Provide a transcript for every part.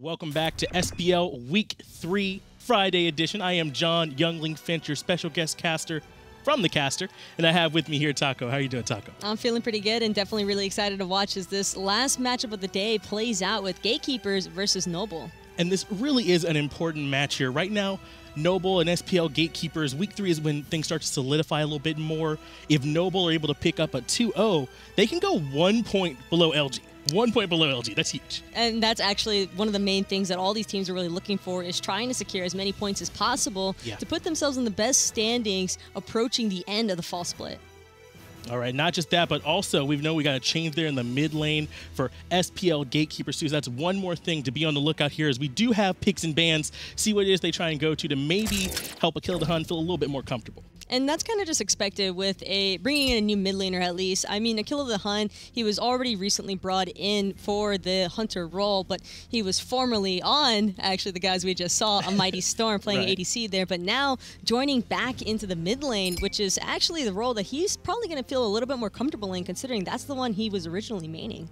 Welcome back to SPL Week 3 Friday edition. I am John Youngling Finch, your special guest caster from the caster, and I have with me here Taco. How are you doing, Taco? I'm feeling pretty good and definitely really excited to watch as this last matchup of the day plays out with Gatekeepers versus Noble. And this really is an important match here. Right now, Noble and SPL Gatekeepers, Week 3 is when things start to solidify a little bit more. If Noble are able to pick up a 2-0, they can go 1 point below LG. 1 point below LG. That's huge. And that's actually one of the main things that all these teams are really looking for, is trying to secure as many points as possible to put themselves in the best standings approaching the end of the fall split. All right, not just that, but also we know we got a change there in the mid lane for SPL Gatekeepers too. So that's one more thing to be on the lookout here, as we do have picks and bans. See what it is they try and go to maybe help Akillathehun feel a little bit more comfortable. And that's kind of just expected with bringing in a new mid laner at least. I mean, Akillathehun, he was already recently brought in for the Hunter role, but he was formerly on, actually the guys we just saw, a Mighty Storm playing ADC there, but now joining back into the mid lane, which is actually the role that he's probably going to feel a little bit more comfortable in, considering that's the one he was originally maining.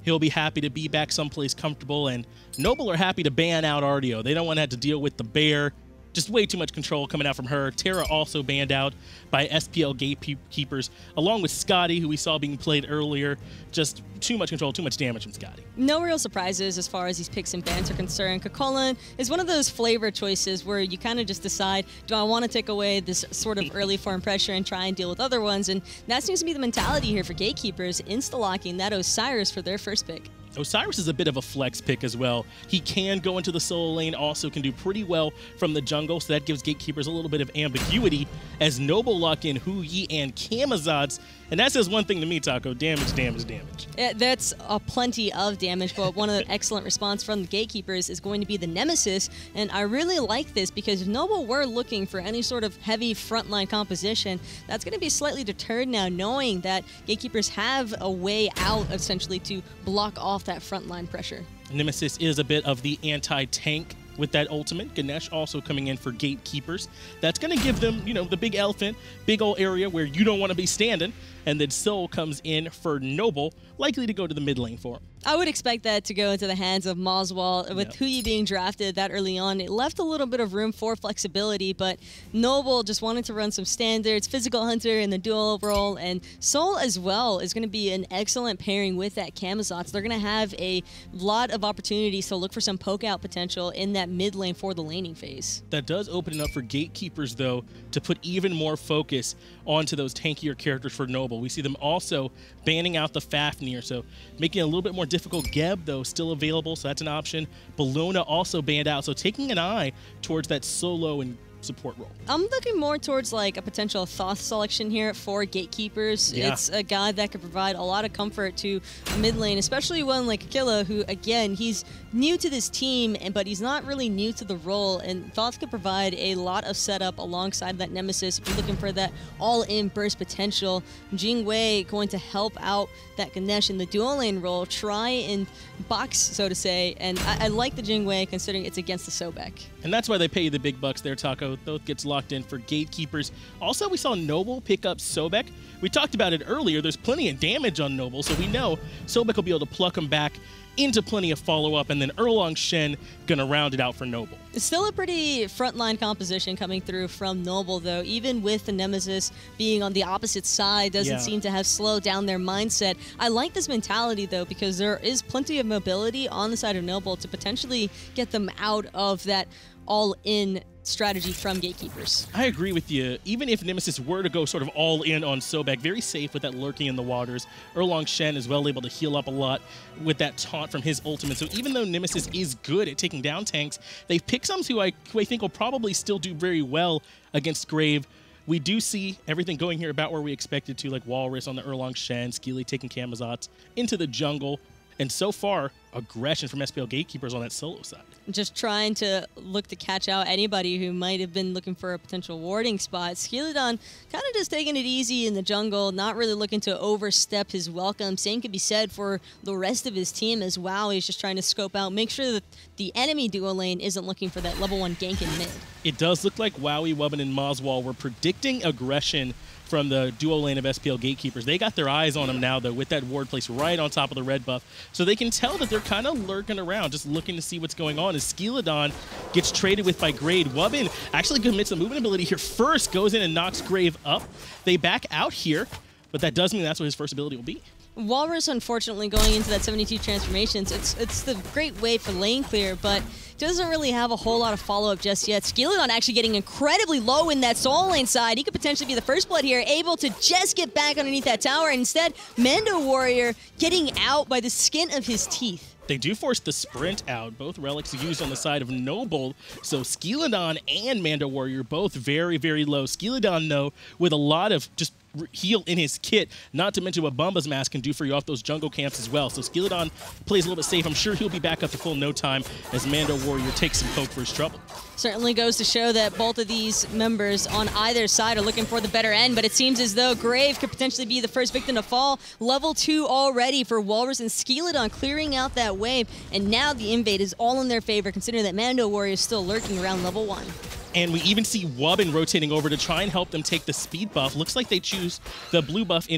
He'll be happy to be back someplace comfortable, and Noble are happy to ban out RDO. They don't want to have to deal with the bear. Just way too much control coming out from her. Terra also banned out by SPL Gatekeepers, along with Scotty, who we saw being played earlier. Just too much control, too much damage from Scotty. No real surprises as far as these picks and bans are concerned. Kakolan is one of those flavor choices where you kind of just decide, do I want to take away this sort of early form pressure and try and deal with other ones? And that seems to be the mentality here for Gatekeepers, insta-locking that Osiris for their first pick. Osiris is a bit of a flex pick as well. He can go into the solo lane, also can do pretty well from the jungle, so that gives Gatekeepers a little bit of ambiguity as Noble lock in Wuwy and Camazotz. And that says one thing to me, Taco: damage, damage, damage. That's plenty of damage, but one of the excellent response from the Gatekeepers is going to be the Nemesis, and I really like this because if Noble were looking for any sort of heavy frontline composition, that's going to be slightly deterred now, knowing that Gatekeepers have a way out, essentially, to block off that frontline pressure. Nemesis is a bit of the anti-tank with that ultimate. Ganesha also coming in for Gatekeepers. That's going to give them, you know, the big elephant, big old area where you don't want to be standing. And then Soul comes in for Noble, likely to go to the mid lane for him. I would expect that to go into the hands of moswal. With Wuwy being drafted that early on, it left a little bit of room for flexibility, but Noble just wanted to run some standards, Physical Hunter in the dual role, and Soul as well is going to be an excellent pairing with that Camazotz. They're going to have a lot of opportunities to look for some poke-out potential in that mid lane for the laning phase. That does open it up for Gatekeepers, though, to put even more focus onto those tankier characters for Noble. We see them also banning out the Fafnir, so making it a little bit more difficult. Geb, though, still available, so that's an option. Bellona also banned out, so taking an eye towards that solo and support role. I'm looking more towards like a potential Thoth selection here for Gatekeepers. It's a guy that could provide a lot of comfort to mid lane, especially one like Akillathehun, who again, he's new to this team, but he's not really new to the role, and Thoth could provide a lot of setup alongside that Nemesis if you're looking for that all-in burst potential. Jing going to help out that Ganesha in the dual lane role, try and box, so to say, and I like the Jing considering it's against the Sobek. And that's why they pay you the big bucks there, Taco. Thoth gets locked in for Gatekeepers. Also, we saw Noble pick up Sobek. We talked about it earlier. There's plenty of damage on Noble, so we know Sobek will be able to pluck him back into plenty of follow-up, and then Erlang Shen gonna round it out for Noble. It's still a pretty frontline composition coming through from Noble, though. Even with the Nemesis being on the opposite side, doesn't seem to have slowed down their mindset. I like this mentality, though, because there is plenty of mobility on the side of Noble to potentially get them out of that all-in strategy from Gatekeepers. I agree with you. Even if Nemesis were to go sort of all in on Sobek, very safe with that lurking in the waters. Erlang Shen is well able to heal up a lot with that taunt from his ultimate. So even though Nemesis is good at taking down tanks, they've picked some who I think will probably still do very well against Grave. We do see everything going here about where we expected to, like Whalrus on the Erlang Shen, Skeeledon taking Camazotz into the jungle. And so far, aggression from SPL Gatekeepers on that solo side. Just trying to look to catch out anybody who might have been looking for a potential warding spot. Skeeledon kind of just taking it easy in the jungle, not really looking to overstep his welcome. Same could be said for the rest of his team as well. He's just trying to scope out, make sure that the enemy duo lane isn't looking for that level 1 gank in mid. It does look like Wowy, Wubbn, and moswal were predicting aggression from the duo lane of SPL Gatekeepers. They got their eyes on him now, though, with that ward placed right on top of the red buff. So they can tell that they're they're kind of lurking around, just looking to see what's going on as Skeeledon gets traded with by Grave. Wubbn actually commits a movement ability here first, goes in and knocks Grave up. They back out here, but that does mean that's what his first ability will be. Whalrus, unfortunately, going into that 72 transformations, it's the great way for lane clear, but doesn't really have a whole lot of follow-up just yet. Skeeledon actually getting incredibly low in that solo lane side. He could potentially be the first blood here, able to just get back underneath that tower. Instead, MandoWarrior getting out by the skin of his teeth. They do force the sprint out. Both relics used on the side of Noble. So Skeeledon and MandoWarrior both very, very low. Skeeledon, though, with a lot of just heal in his kit, not to mention what Bumba's Mask can do for you off those jungle camps as well. So Skeeledon plays a little bit safe. I'm sure he'll be back up to full no time as MandoWarrior takes some poke for his trouble. Certainly goes to show that both of these members on either side are looking for the better end, but it seems as though Grave could potentially be the first victim to fall. Level 2 already for Whalrus and Skeeledon clearing out that wave, and now the invade is all in their favor, considering that MandoWarrior is still lurking around level 1. And we even see Wubbn rotating over to try and help them take the speed buff. Looks like they choose the blue buff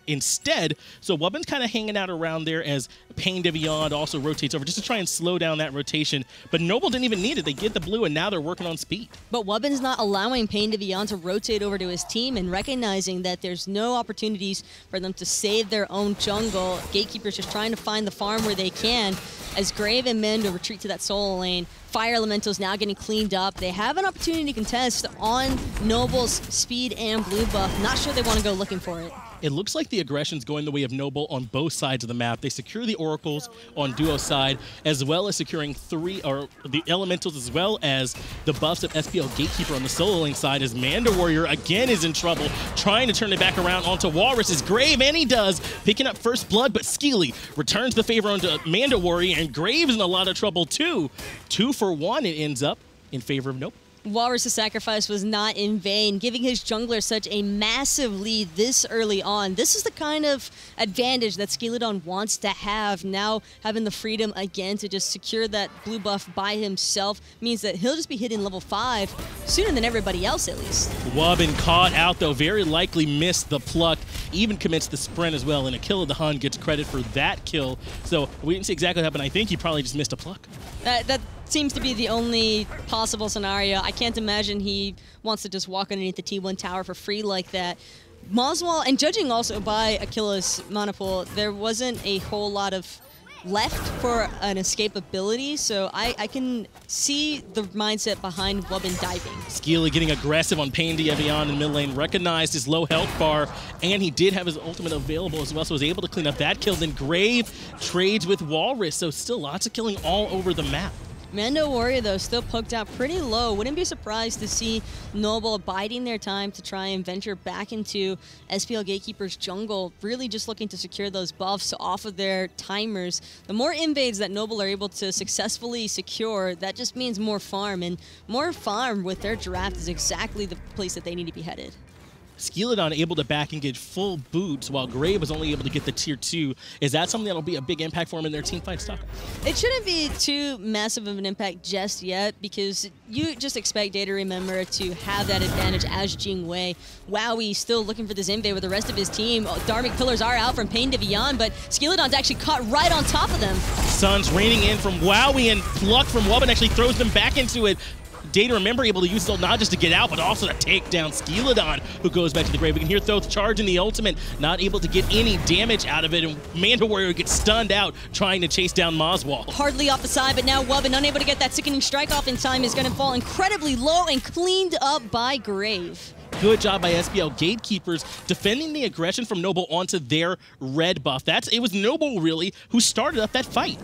instead. So Wubbn's kind of hanging out around there as PainDeViande also rotates over just to try and slow down that rotation. But Noble didn't even need it. They get the blue, and now they're working on speed. But Wubbn's not allowing PainDeViande to rotate over to his team and recognizing that there's no opportunities for them to save their own jungle. Gatekeepers just trying to find the farm where they can as Grave and Mando retreat to that solo lane. Fire Elemental's now getting cleaned up. They have an opportunity to contest on Noble's speed and blue buff. Not sure they want to go looking for it. It looks like the aggression's going the way of Noble on both sides of the map. They secure the Oracles on Duo's side, as well as securing the Elementals, as well as the buffs of SPL Gatekeeper on the solo lane side, as MandoWarrior again is in trouble, trying to turn it back around onto Whalrus' Grave, and he does, picking up first blood, but Skeely returns the favor onto MandoWarrior, and Grave's in a lot of trouble too. 2 for 1, it ends up in favor of Noble. Whalrus' sacrifice was not in vain, giving his jungler such a massive lead this early on. This is the kind of advantage that Skeeledon wants to have. Now having the freedom again to just secure that blue buff by himself means that he'll just be hitting level 5 sooner than everybody else, at least. Wubbn caught out, though, very likely missed the pluck, even commits the sprint as well, and Akillathehun gets credit for that kill. So we didn't see exactly what happened. I think he probably just missed a pluck. That seems to be the only possible scenario. I can't imagine he wants to just walk underneath the T1 tower for free like that. Moswal, and judging also by Akilla's Monopool, there wasn't a whole lot of left for an escapability, so I can see the mindset behind Wubbn diving. Skeely getting aggressive on PainDeViande in mid lane, recognized his low health bar, and he did have his ultimate available as well, so was able to clean up that kill. Then Grave trades with Whalrus, so still lots of killing all over the map. MandoWarrior, though, still poked out pretty low. Wouldn't be surprised to see Noble biding their time to try and venture back into SPL Gatekeepers jungle, really just looking to secure those buffs off of their timers. The more invades that Noble are able to successfully secure, that just means more farm, and more farm with their draft is exactly the place that they need to be headed. Skeeledon able to back and get full boots, while Grave was only able to get the tier 2. Is that something that'll be a big impact for him in their team fight stock? It shouldn't be too massive of an impact just yet, because you just expect DayToRemeber to have that advantage as Jing. Wowy still looking for this invade with the rest of his team. Dharmic Pillars are out from PainDeViande, but Skeeledon's actually caught right on top of them. Suns raining in from Wowy, and pluck from Wubbn actually throws them back into it. DayToRemeber able to use it not just to get out, but also to take down Skeeledon, who goes back to the grave. We can hear Thoth charging the ultimate, not able to get any damage out of it, and MandoWarrior gets stunned out trying to chase down moswal. Hardly off the side, but now Wubbn, unable to get that sickening strike off in time, is going to fall incredibly low and cleaned up by Grave. Good job by SPL Gatekeepers defending the aggression from Noble onto their red buff. It was Noble, really, who started up that fight.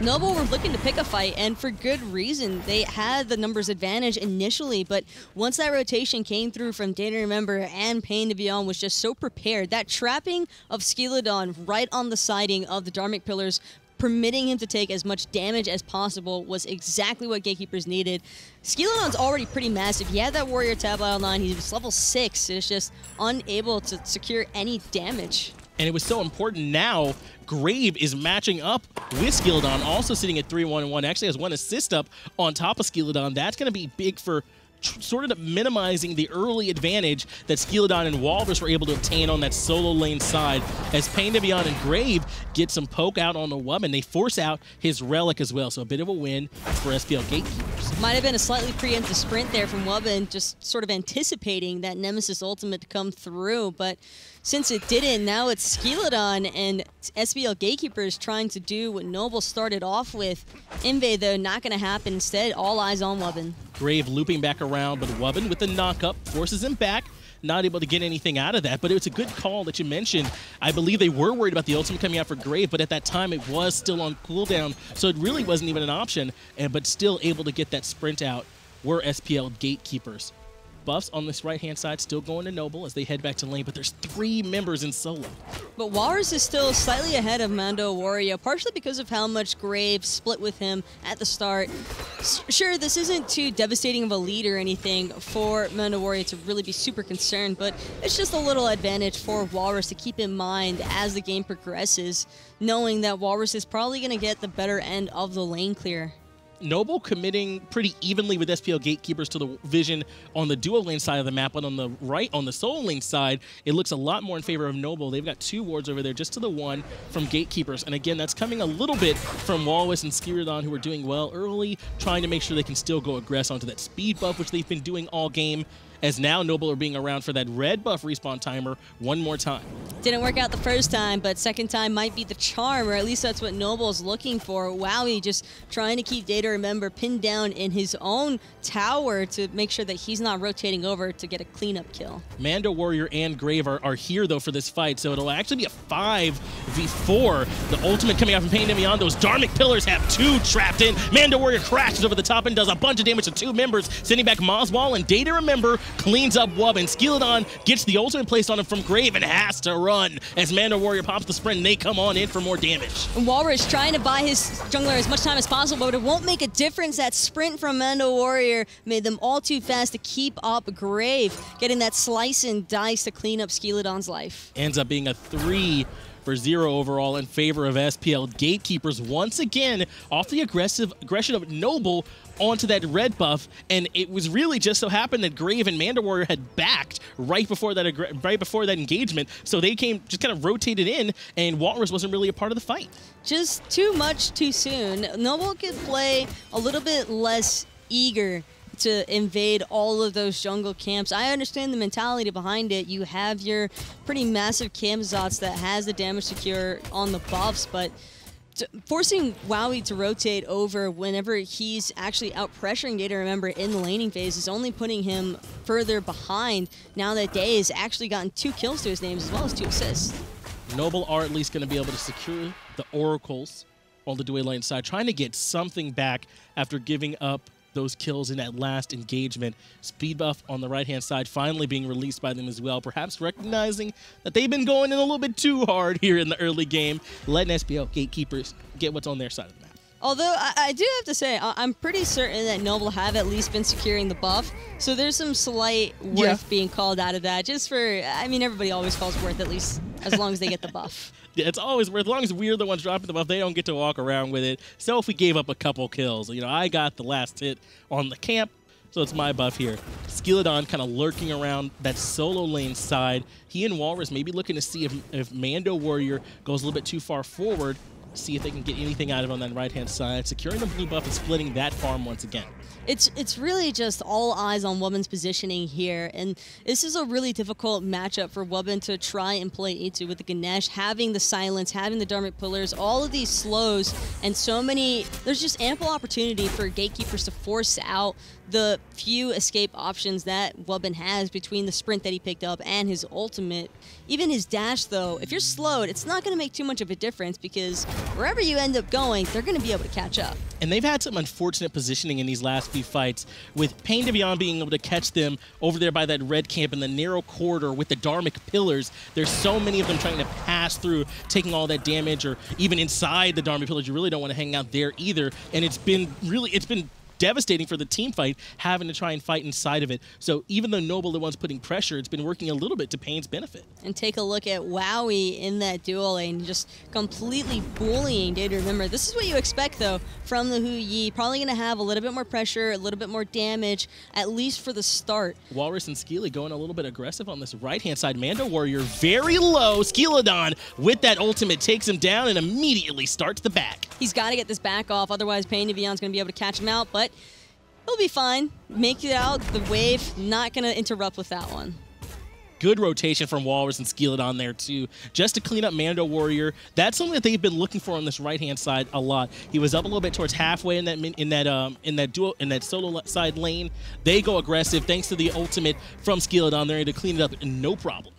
Noble were looking to pick a fight, and for good reason. They had the numbers advantage initially, but once that rotation came through from DayToRemeber and PainDeViande was just so prepared, that trapping of Skeeledon right on the siding of the Dharmic Pillars, permitting him to take as much damage as possible, was exactly what Gatekeepers needed. Skeeledon's already pretty massive. He had that Warrior tablet online. He was level 6. It's just unable to secure any damage. And it was so important now. Grave is matching up with Skeeledon, also sitting at 3-1-1. Actually has 1 assist up on top of Skeeledon. That's going to be big for sort of minimizing the early advantage that Skeeledon and Whalrus were able to obtain on that solo lane side, as PainDeViande and Grave get some poke out on the Wubbn. They force out his relic as well, so a bit of a win for SPL Gatekeepers. Might have been a slightly preemptive sprint there from Wubbn, just sort of anticipating that Nemesis ultimate to come through, but since it didn't, now it's Skeeledon and SPL Gatekeepers trying to do what Noble started off with. Invade, though, not going to happen. Instead, all eyes on Wubbn. Grave looping back around, but Wubbn with the knock-up forces him back. Not able to get anything out of that, but it's a good call that you mentioned. I believe they were worried about the ultimate coming out for Grave, but at that time it was still on cooldown, so it really wasn't even an option, but still able to get that sprint out were SPL Gatekeepers. Buffs on this right-hand side still going to Noble as they head back to lane, but there's 3 members in solo. But Whalrus is still slightly ahead of MandoWarrior, partially because of how much Grave split with him at the start. Sure, this isn't too devastating of a lead or anything for MandoWarrior to really be super concerned, but it's just a little advantage for Whalrus to keep in mind as the game progresses, knowing that Whalrus is probably going to get the better end of the lane clear. Noble committing pretty evenly with SPL Gatekeepers to the vision on the dual lane side of the map, but on the right, on the solo lane side, it looks a lot more in favor of Noble. They've got 2 wards over there just to the 1 from Gatekeepers. And again, that's coming a little bit from Whalrus and Skeeledon, who are doing well early, trying to make sure they can still go aggress onto that speed buff, which they've been doing all game, as now Noble are being around for that red buff respawn timer one more time. Didn't work out the first time, but second time might be the charm, or at least that's what Noble's looking for. Wowy just trying to keep DayToRemeber pinned down in his own tower to make sure that he's not rotating over to get a cleanup kill. MandoWarrior and Grave are here, though, for this fight, so it'll actually be a 5v4. The ultimate coming out from PainDeViande. Those Dharmic Pillars have 2 trapped in. MandoWarrior crashes over the top and does a bunch of damage to 2 members, sending back moswal, and DayToRemeber cleans up Wubbn. Skeeledon gets the ultimate placed on him from Grave and has to run as MandoWarrior pops the sprint and they come on in for more damage. And Whalrus trying to buy his jungler as much time as possible, but it won't make a difference. That sprint from MandoWarrior made them all too fast to keep up Grave, getting that slice and dice to clean up Skeeledon's life. Ends up being a 3-0 overall in favor of SPL Gatekeepers once again off the aggression of Noble onto that red buff, and it was really just so happened that Grave and MandoWarrior had backed right before that engagement, so they just kind of rotated in, and Whalrus wasn't really a part of the fight. Just too much too soon. Noble could play a little bit less eager to invade all of those jungle camps. I understand the mentality behind it. You have your pretty massive Camazotz that has the damage secure on the buffs, but forcing Wowy to rotate over whenever he's actually out pressuring DayToRemeber in the laning phase is only putting him further behind now that Day has actually gotten 2 kills to his name as well as 2 assists. Noble are at least going to be able to secure the oracles on the dual lane side, trying to get something back after giving up those kills in that last engagement. Speed buff on the right-hand side finally being released by them as well, perhaps recognizing that they've been going in a little bit too hard here in the early game, letting SPL Gatekeepers get what's on their side of the map. Although, I do have to say, I'm pretty certain that Noble have at least been securing the buff, so there's some slight worth being called out of that, just for, I mean, everybody always calls worth at least as long as they get the buff. Yeah, it's always worth, as long as we're the ones dropping the buff, they don't get to walk around with it. So if we gave up a couple kills, you know, I got the last hit on the camp, so it's my buff here. Skeeledon kind of lurking around that solo lane side. He and Whalrus maybe looking to see if MandoWarrior goes a little bit too far forward, see if they can get anything out of it on that right-hand side, securing the blue buff and splitting that farm once again. It's really just all eyes on Wubbn's positioning here, and this is a really difficult matchup for Wubbn to try and play into, with the Ganesha having the silence, having the Dharmic Pillars, all of these slows, and so many, there's just ample opportunity for Gatekeepers to force out the few escape options that Wubbn has between the sprint that he picked up and his ultimate. Even his dash, though, if you're slowed, it's not going to make too much of a difference, because wherever you end up going, they're going to be able to catch up. And they've had some unfortunate positioning in these last few fights, with PainDeViande being able to catch them over there by that red camp in the narrow corridor with the Dharmic Pillars. There's so many of them trying to pass through, taking all that damage, or even inside the Dharmic Pillars. You really don't want to hang out there either. And it's been devastating for the team fight, having to try and fight inside of it. So even though Noble the one's putting pressure, it's been working a little bit to Pain's benefit. And take a look at Wowy in that dual lane, just completely bullying DayToRemeber. This is what you expect, though, from the Hu Yi. Probably going to have a little bit more pressure, a little bit more damage, at least for the start. Whalrus and Skeely going a little bit aggressive on this right-hand side. MandoWarrior very low. Skeeledon with that ultimate takes him down and immediately starts the back. He's got to get this back off, otherwise PainDeViande's going to be able to catch him out, but he'll be fine. Make it out, the wave, not going to interrupt with that one. Good rotation from Whalrus and Skeeledon there too, just to clean up MandoWarrior. That's something that they've been looking for on this right-hand side a lot. He was up a little bit towards halfway in that solo side lane. They go aggressive thanks to the ultimate from Skeeledon. They're able to clean it up, no problem.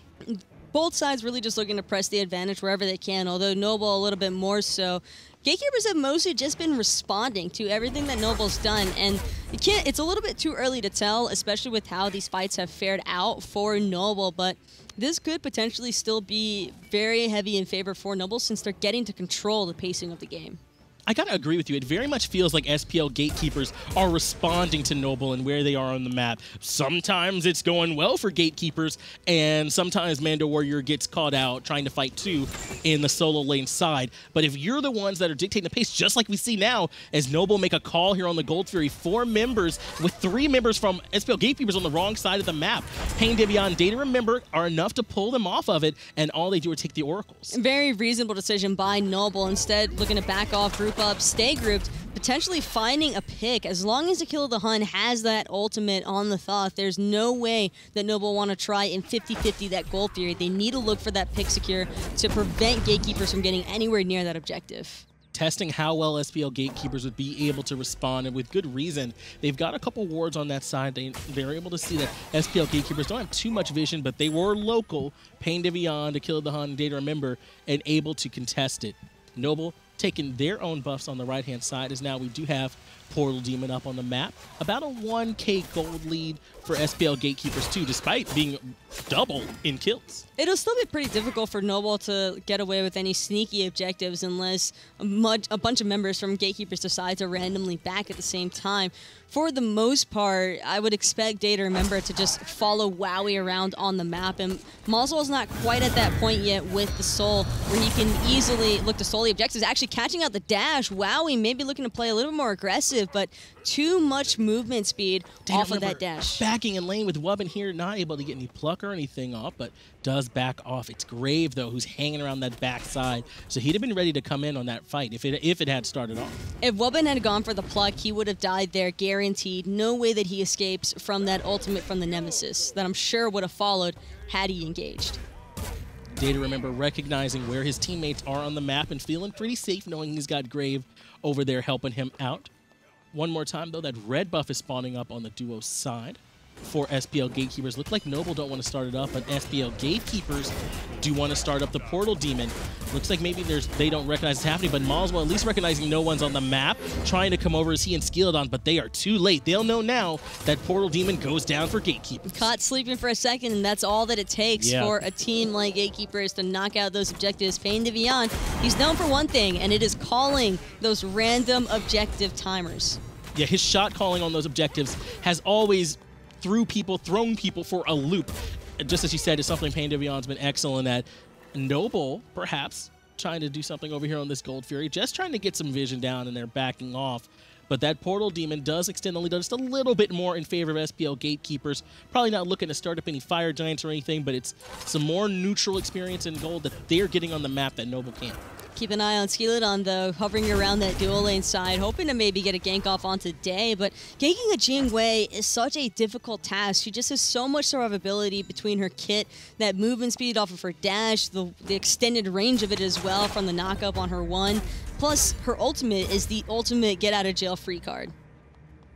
Both sides really just looking to press the advantage wherever they can, although Noble a little bit more so. Gatekeepers have mostly just been responding to everything that Noble's done, and it's a little bit too early to tell, especially with how these fights have fared out for Noble, but this could potentially still be very heavy in favor for Noble since they're getting to control the pacing of the game. I gotta agree with you. It very much feels like SPL Gatekeepers are responding to Noble and where they are on the map. Sometimes it's going well for Gatekeepers, and sometimes MandoWarrior gets caught out trying to fight too in the solo lane side. But if you're the ones that are dictating the pace, just like we see now, as Noble make a call here on the Gold Fury, 4 members with 3 members from SPL Gatekeepers on the wrong side of the map. PainDeViande, DayToRemeber are enough to pull them off of it, and all they do is take the oracles. Very reasonable decision by Noble. Instead, looking to back off, group up, stay grouped, potentially finding a pick. As long as Akillathehun has that ultimate on the Thoth, there's no way that Noble want to try in 50-50 that Gold Fury. They need to look for that pick secure to prevent Gatekeepers from getting anywhere near that objective. Testing how well SPL Gatekeepers would be able to respond, and with good reason. They've got a couple wards on that side. They're able to see that SPL Gatekeepers don't have too much vision, but they were local. PainDeViande, Akillathehun, and DayToRemeber, and able to contest it. Noble taking their own buffs on the right-hand side, as now we do have Portal Demon up on the map. About a 1K gold lead for SPL Gatekeepers too, despite being double in kills. It'll still be pretty difficult for Noble to get away with any sneaky objectives unless a bunch of members from Gatekeepers decide to randomly back at the same time. For the most part, I would expect DayToRemeber to just follow Wowy around on the map, and moswal's not quite at that point yet with the Soul, where he can easily look to soul the objectives. Actually catching out the dash, Wowy maybe looking to play a little more aggressive, but too much movement speed off of that dash. Backing in lane with Wubbn here, not able to get any pluck or anything off, but does back off. It's Grave, though, who's hanging around that backside, so he'd have been ready to come in on that fight if it had started off. If Wubbn had gone for the pluck, he would have died there, guaranteed. No way that he escapes from that ultimate from the Nemesis that I'm sure would have followed had he engaged. DayToRemeber recognizing where his teammates are on the map and feeling pretty safe knowing he's got Grave over there helping him out. One more time, though, that red buff is spawning up on the duo side for SPL Gatekeepers. Look like Noble don't want to start it up, but SPL Gatekeepers do want to start up the Portal Demon. Looks like maybe they don't recognize it's happening, but moswal at least recognizing no one's on the map, trying to come over as he and Skeeledon, but they are too late. They'll know now that Portal Demon goes down for Gatekeepers. Caught sleeping for a second, and that's all that it takes for a team like Gatekeepers to knock out those objectives. PainDeViande, he's known for one thing, and it is calling those random objective timers. Yeah, his shot calling on those objectives has always thrown people for a loop. Just as you said, it's something PainDeViande's been excellent at. Noble, perhaps, trying to do something over here on this Gold Fury, just trying to get some vision down, and they're backing off. But that Portal Demon does extend the lead just a little bit more in favor of SPL Gatekeepers. Probably not looking to start up any Fire Giants or anything, but it's some more neutral experience in gold that they're getting on the map that Noble can't. Keep an eye on Skeeledon, though, hovering around that dual lane side, hoping to maybe get a gank off on today, but ganking a Jing Wei is such a difficult task. She just has so much survivability between her kit, that movement speed off of her dash, the extended range of it as well from the knock-up on her 1, plus her ultimate is the ultimate get-out-of-jail-free card.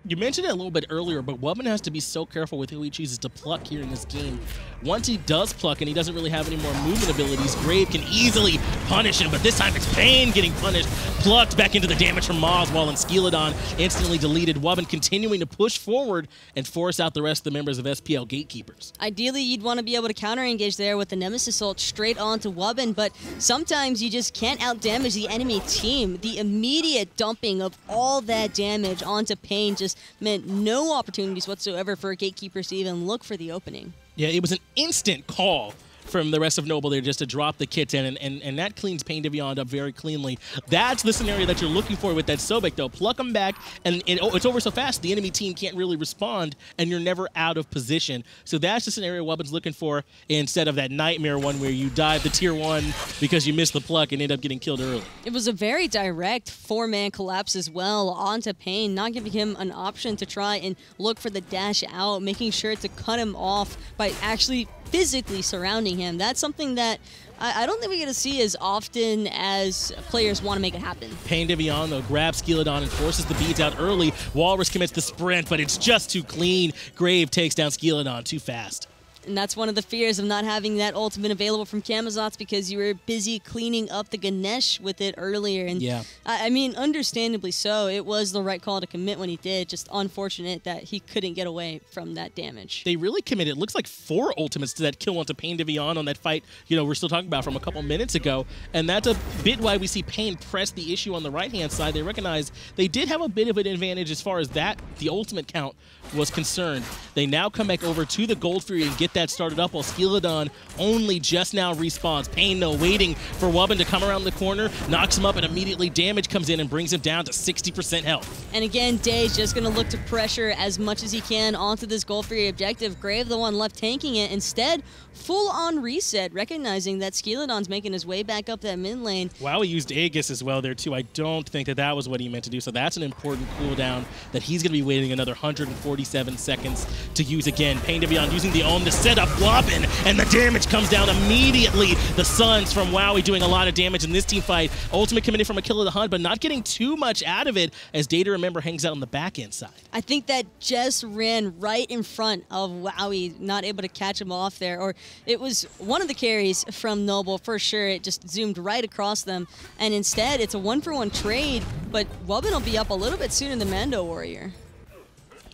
You mentioned it a little bit earlier, but Wubbn has to be so careful with who he chooses to pluck here in this game. Once he does pluck and he doesn't really have any more movement abilities, Grave can easily punish him, but this time it's Pain getting punished. Plucked back into the damage from moswal, and Skeeledon instantly deleted. Wubbn continuing to push forward and force out the rest of the members of SPL Gatekeepers. Ideally, you'd want to be able to counter-engage there with the Nemesis ult straight onto Wubbn, but sometimes you just can't out-damage the enemy team. The immediate dumping of all that damage onto Pain just just meant no opportunities whatsoever for Gatekeepers to even look for the opening. Yeah, it was an instant call from the rest of Noble there just to drop the kits in, and that cleans PainDeViande up very cleanly. That's the scenario that you're looking for with that Sobek, though. Pluck them back, and it's over so fast, the enemy team can't really respond, and you're never out of position. So that's the scenario Wubbn's looking for, instead of that nightmare one where you dive the tier 1 because you missed the pluck and end up getting killed early. It was a very direct 4-man collapse as well onto Pain, not giving him an option to try and look for the dash out, making sure to cut him off by actually physically surrounding him. That's something that I don't think we get to see as often as players want to make it happen. PainDeViande, though, grabs Skeeledon and forces the beads out early. Whalrus commits the sprint, but it's just too clean. Grave takes down Skeeledon too fast. And that's one of the fears of not having that ultimate available from Camazotz, because you were busy cleaning up the Ganesha with it earlier. And yeah, I mean, understandably so. It was the right call to commit when he did. Just unfortunate that he couldn't get away from that damage. They really committed, it looks like 4 ultimates to that kill onto PainDeViande on that fight, we're still talking about from a couple minutes ago. And that's a bit why we see Pain press the issue on the right-hand side. They recognize they did have a bit of an advantage as far as that, the ultimate count was concerned. They now come back over to the Gold Fury and get that started up, while Skeeledon only just now respawns. Pain, though, waiting for Wubbn to come around the corner, knocks him up, and immediately damage comes in and brings him down to 60% health. And again, Day's just going to look to pressure as much as he can onto this Gold Fury objective. Grave, the one left tanking it. Instead, full-on reset, recognizing that Skeeledon's making his way back up that mid lane. Wow, he used Aegis as well there, too. I don't think that that was what he meant to do, so that's an important cooldown that he's going to be waiting another 147 seconds to use again. PainDeViande using the Ohm to set up Wubbn, and the damage comes down immediately. The Suns from Wowy doing a lot of damage in this team fight. Ultimate committed from Akillathehun, but not getting too much out of it as DayToRemeber hangs out on the back end side. I think that just ran right in front of Wowy, not able to catch him off there. Or it was one of the carries from Noble for sure. It just zoomed right across them, and instead it's a 1-for-1 trade, but Wubbn will be up a little bit sooner than MandoWarrior.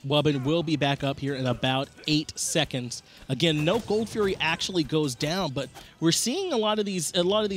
Wubbn will be back up here in about 8 seconds. Again, no Gold Fury actually goes down, but we're seeing a lot of these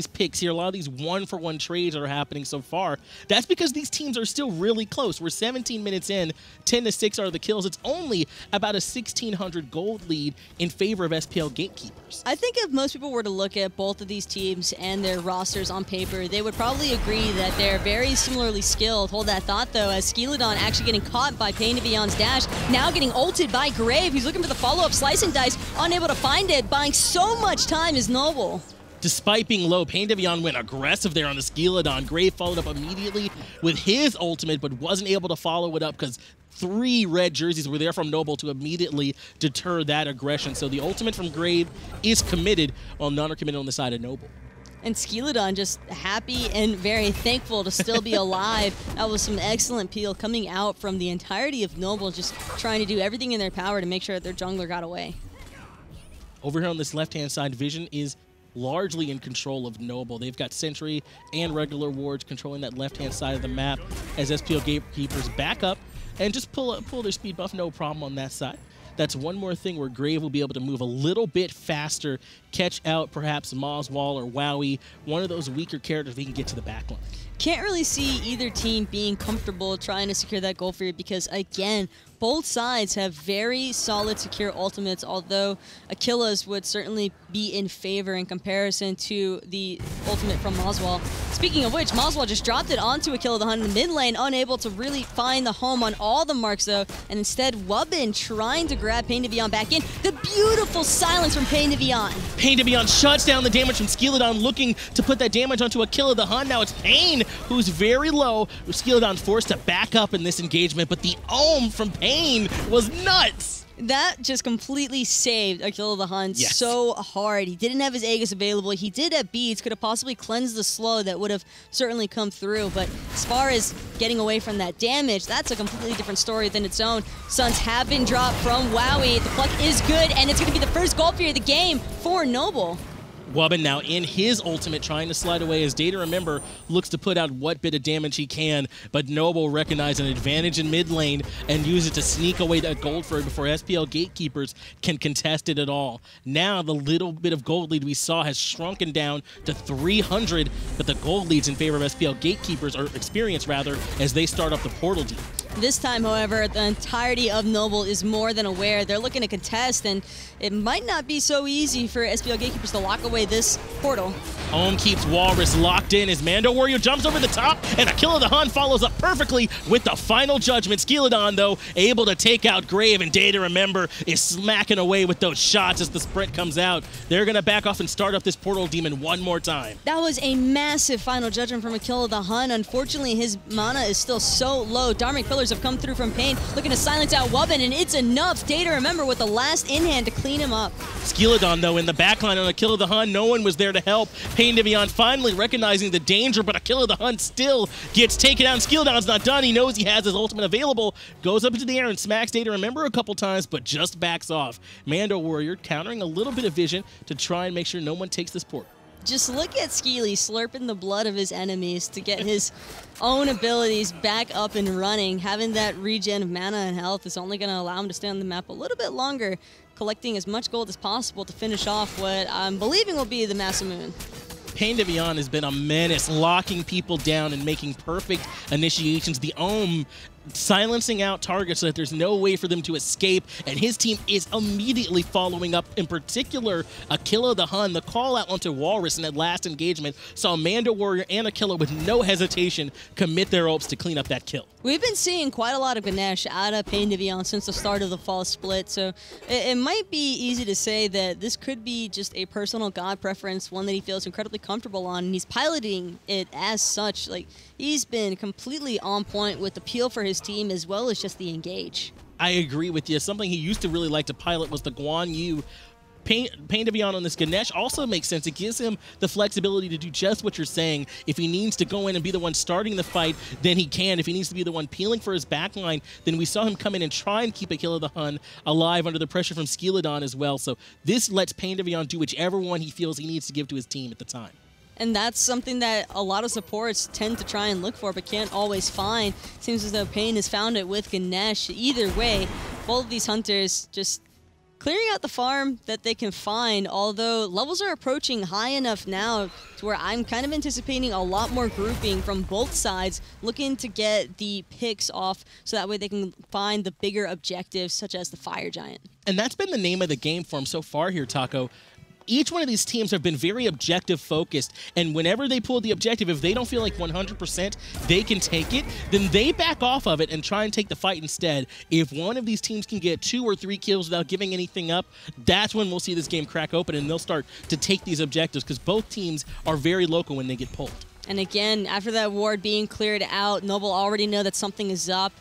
picks here, a lot of these 1-for-1 trades that are happening so far. That's because these teams are still really close. We're 17 minutes in, 10-6 are the kills. It's only about a 1,600 gold lead in favor of SPL Gatekeepers. I think if most people were to look at both of these teams and their rosters on paper, they would probably agree that they're very similarly skilled. Hold that thought, though, as Skeeledon actually getting caught by PainDeViande's dash. Now getting ulted by Grave, who's looking for the follow-up slice and dice, unable to find it, buying so much time is Noble. Despite being low, PainDeViande went aggressive there on the Skeeledon. Grave followed up immediately with his ultimate, but wasn't able to follow it up because 3 red jerseys were there from Noble to immediately deter that aggression. So the ultimate from Grave is committed, while none are committed on the side of Noble. And Skeeledon just happy and very thankful to still be alive. That was some excellent peel coming out from the entirety of Noble, just trying to do everything in their power to make sure that their jungler got away. Over here on this left-hand side, Vision is largely in control of Noble. They've got Sentry and regular wards controlling that left-hand side of the map as SPL Gatekeepers back up and just pull their speed buff, no problem on that side. That's one more thing where Grave will be able to move a little bit faster, catch out perhaps moswal or Wowy, one of those weaker characters he can get to the backline. Can't really see either team being comfortable trying to secure that goal for you because, again, both sides have very solid secure ultimates, although Akilla's would certainly be in favor in comparison to the ultimate from moswal. Speaking of which, moswal just dropped it onto Akillathehun in the mid lane, unable to really find the home on all the marks though, and instead Wubbn trying to grab PainDeViande back in. The beautiful silence from PainDeViande. PainDeViande shuts down the damage from Skeeledon, looking to put that damage onto Akillathehun. Now it's Pain who's very low. Skeeledon's forced to back up in this engagement, but the Ohm from Pain was nuts. That just completely saved Akillathehun yes. so hard. He didn't have his Aegis available. He did have beads, could have possibly cleansed the slow that would have certainly come through. But as far as getting away from that damage, that's a completely different story than its own. Suns have been dropped from Wowy. The pluck is good, and it's going to be the first Gold Fury of the game for Noble. Wubbn now in his ultimate trying to slide away as DayToRemeber looks to put out what bit of damage he can, but Noble recognized an advantage in mid lane and use it to sneak away that gold for it before SPL Gatekeepers can contest it at all. Now the little bit of gold lead we saw has shrunken down to 300, but the gold lead's in favor of SPL Gatekeepers, or experience rather, as they start up the portal deep. This time, however, the entirety of Noble is more than aware. They're looking to contest, and it might not be so easy for SPL Gatekeepers to lock away this portal. Ohm keeps Whalrus locked in as MandoWarrior jumps over the top, and Akillathehun follows up perfectly with the final judgment. Skeeledon, though, able to take out Grave, and DayToRemeber is smacking away with those shots as the sprint comes out. They're going to back off and start up this portal demon one more time. That was a massive final judgment from Akillathehun. Unfortunately, his mana is still so low. Dharmic Pillars have come through from Pain, looking to silence out Wubbn, and it's enough. DayToRemeber with the last in-hand to clean him up. Skeeledon, though, in the backline on Akillathehun, no one was there to help. PainDeViande finally recognizing the danger, but Akillathehun still gets taken out. Skeeledon's not done. He knows he has his ultimate available. Goes up into the air and smacks DayToRemeber a couple times, but just backs off. MandoWarrior countering a little bit of vision to try and make sure no one takes this port. Just look at Skeely slurping the blood of his enemies to get his own abilities back up and running. Having that regen of mana and health is only going to allow him to stay on the map a little bit longer, collecting as much gold as possible to finish off what I'm believing will be the Masamune. PainDeViande has been a menace, locking people down and making perfect initiations. The Ohm silencing out targets so that there's no way for them to escape, and his team is immediately following up. In particular, Akillathehun, the call out onto Whalrus in that last engagement, saw MandoWarrior and Akilla with no hesitation commit their ults to clean up that kill. We've been seeing quite a lot of Ganesha out of PainDeViande since the start of the fall split, so it might be easy to say that this could be just a personal god preference, one that he feels incredibly comfortable on, and he's piloting it as such. Like, he's been completely on point with the peel for his team as well as just the engage. I agree with you. Something he used to really like to pilot was the Guan Yu. PainDeViande on this Ganesh also makes sense. It gives him the flexibility to do just what you're saying. If he needs to go in and be the one starting the fight, then he can. If he needs to be the one peeling for his backline, then we saw him come in and try and keep Akillathehun alive under the pressure from Skeeledon as well. So this lets PainDeViande do whichever one he feels he needs to give to his team at the time. And that's something that a lot of supports tend to try and look for, but can't always find. Seems as though Pain has found it with Ganesh. Either way, both of these hunters just clearing out the farm that they can find, although levels are approaching high enough now to where I'm kind of anticipating a lot more grouping from both sides, looking to get the picks off so that way they can find the bigger objectives, such as the Fire Giant. And that's been the name of the game for him so far here, Taco. Each one of these teams have been very objective focused, and whenever they pull the objective, if they don't feel like 100% they can take it, then they back off of it and try and take the fight instead. If one of these teams can get 2 or 3 kills without giving anything up, that's when we'll see this game crack open and they'll start to take these objectives, because both teams are very local when they get pulled. And again, after that ward being cleared out, Noble already know that something is up.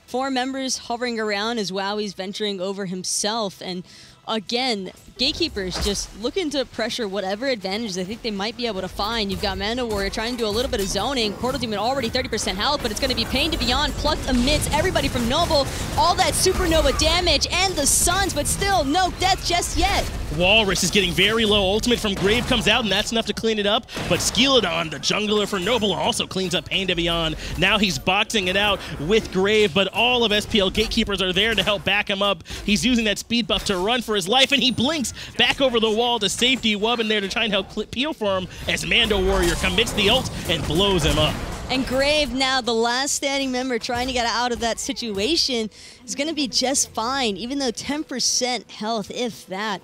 4 members hovering around as Wowy's venturing over himself, and again, Gatekeepers just looking to pressure whatever advantage they think they might be able to find. You've got MandoWarrior trying to do a little bit of zoning. Portal Demon already 30% health, but it's going to be PainDeViande plucked amidst everybody from Noble. All that supernova damage and the Suns, but still no death just yet. Whalrus is getting very low. Ultimate from Grave comes out, and that's enough to clean it up. But Skeeledon, the jungler for Noble, also cleans up PainDeViande. Now he's boxing it out with Grave, but all of SPL Gatekeepers are there to help back him up. He's using that speed buff to run for his life, and he blinks back over the wall to safety. Wubbn there to try and help peel for him as MandoWarrior commits the ult and blows him up. And Grave, now the last standing member trying to get out of that situation, is going to be just fine, even though 10% health, if that.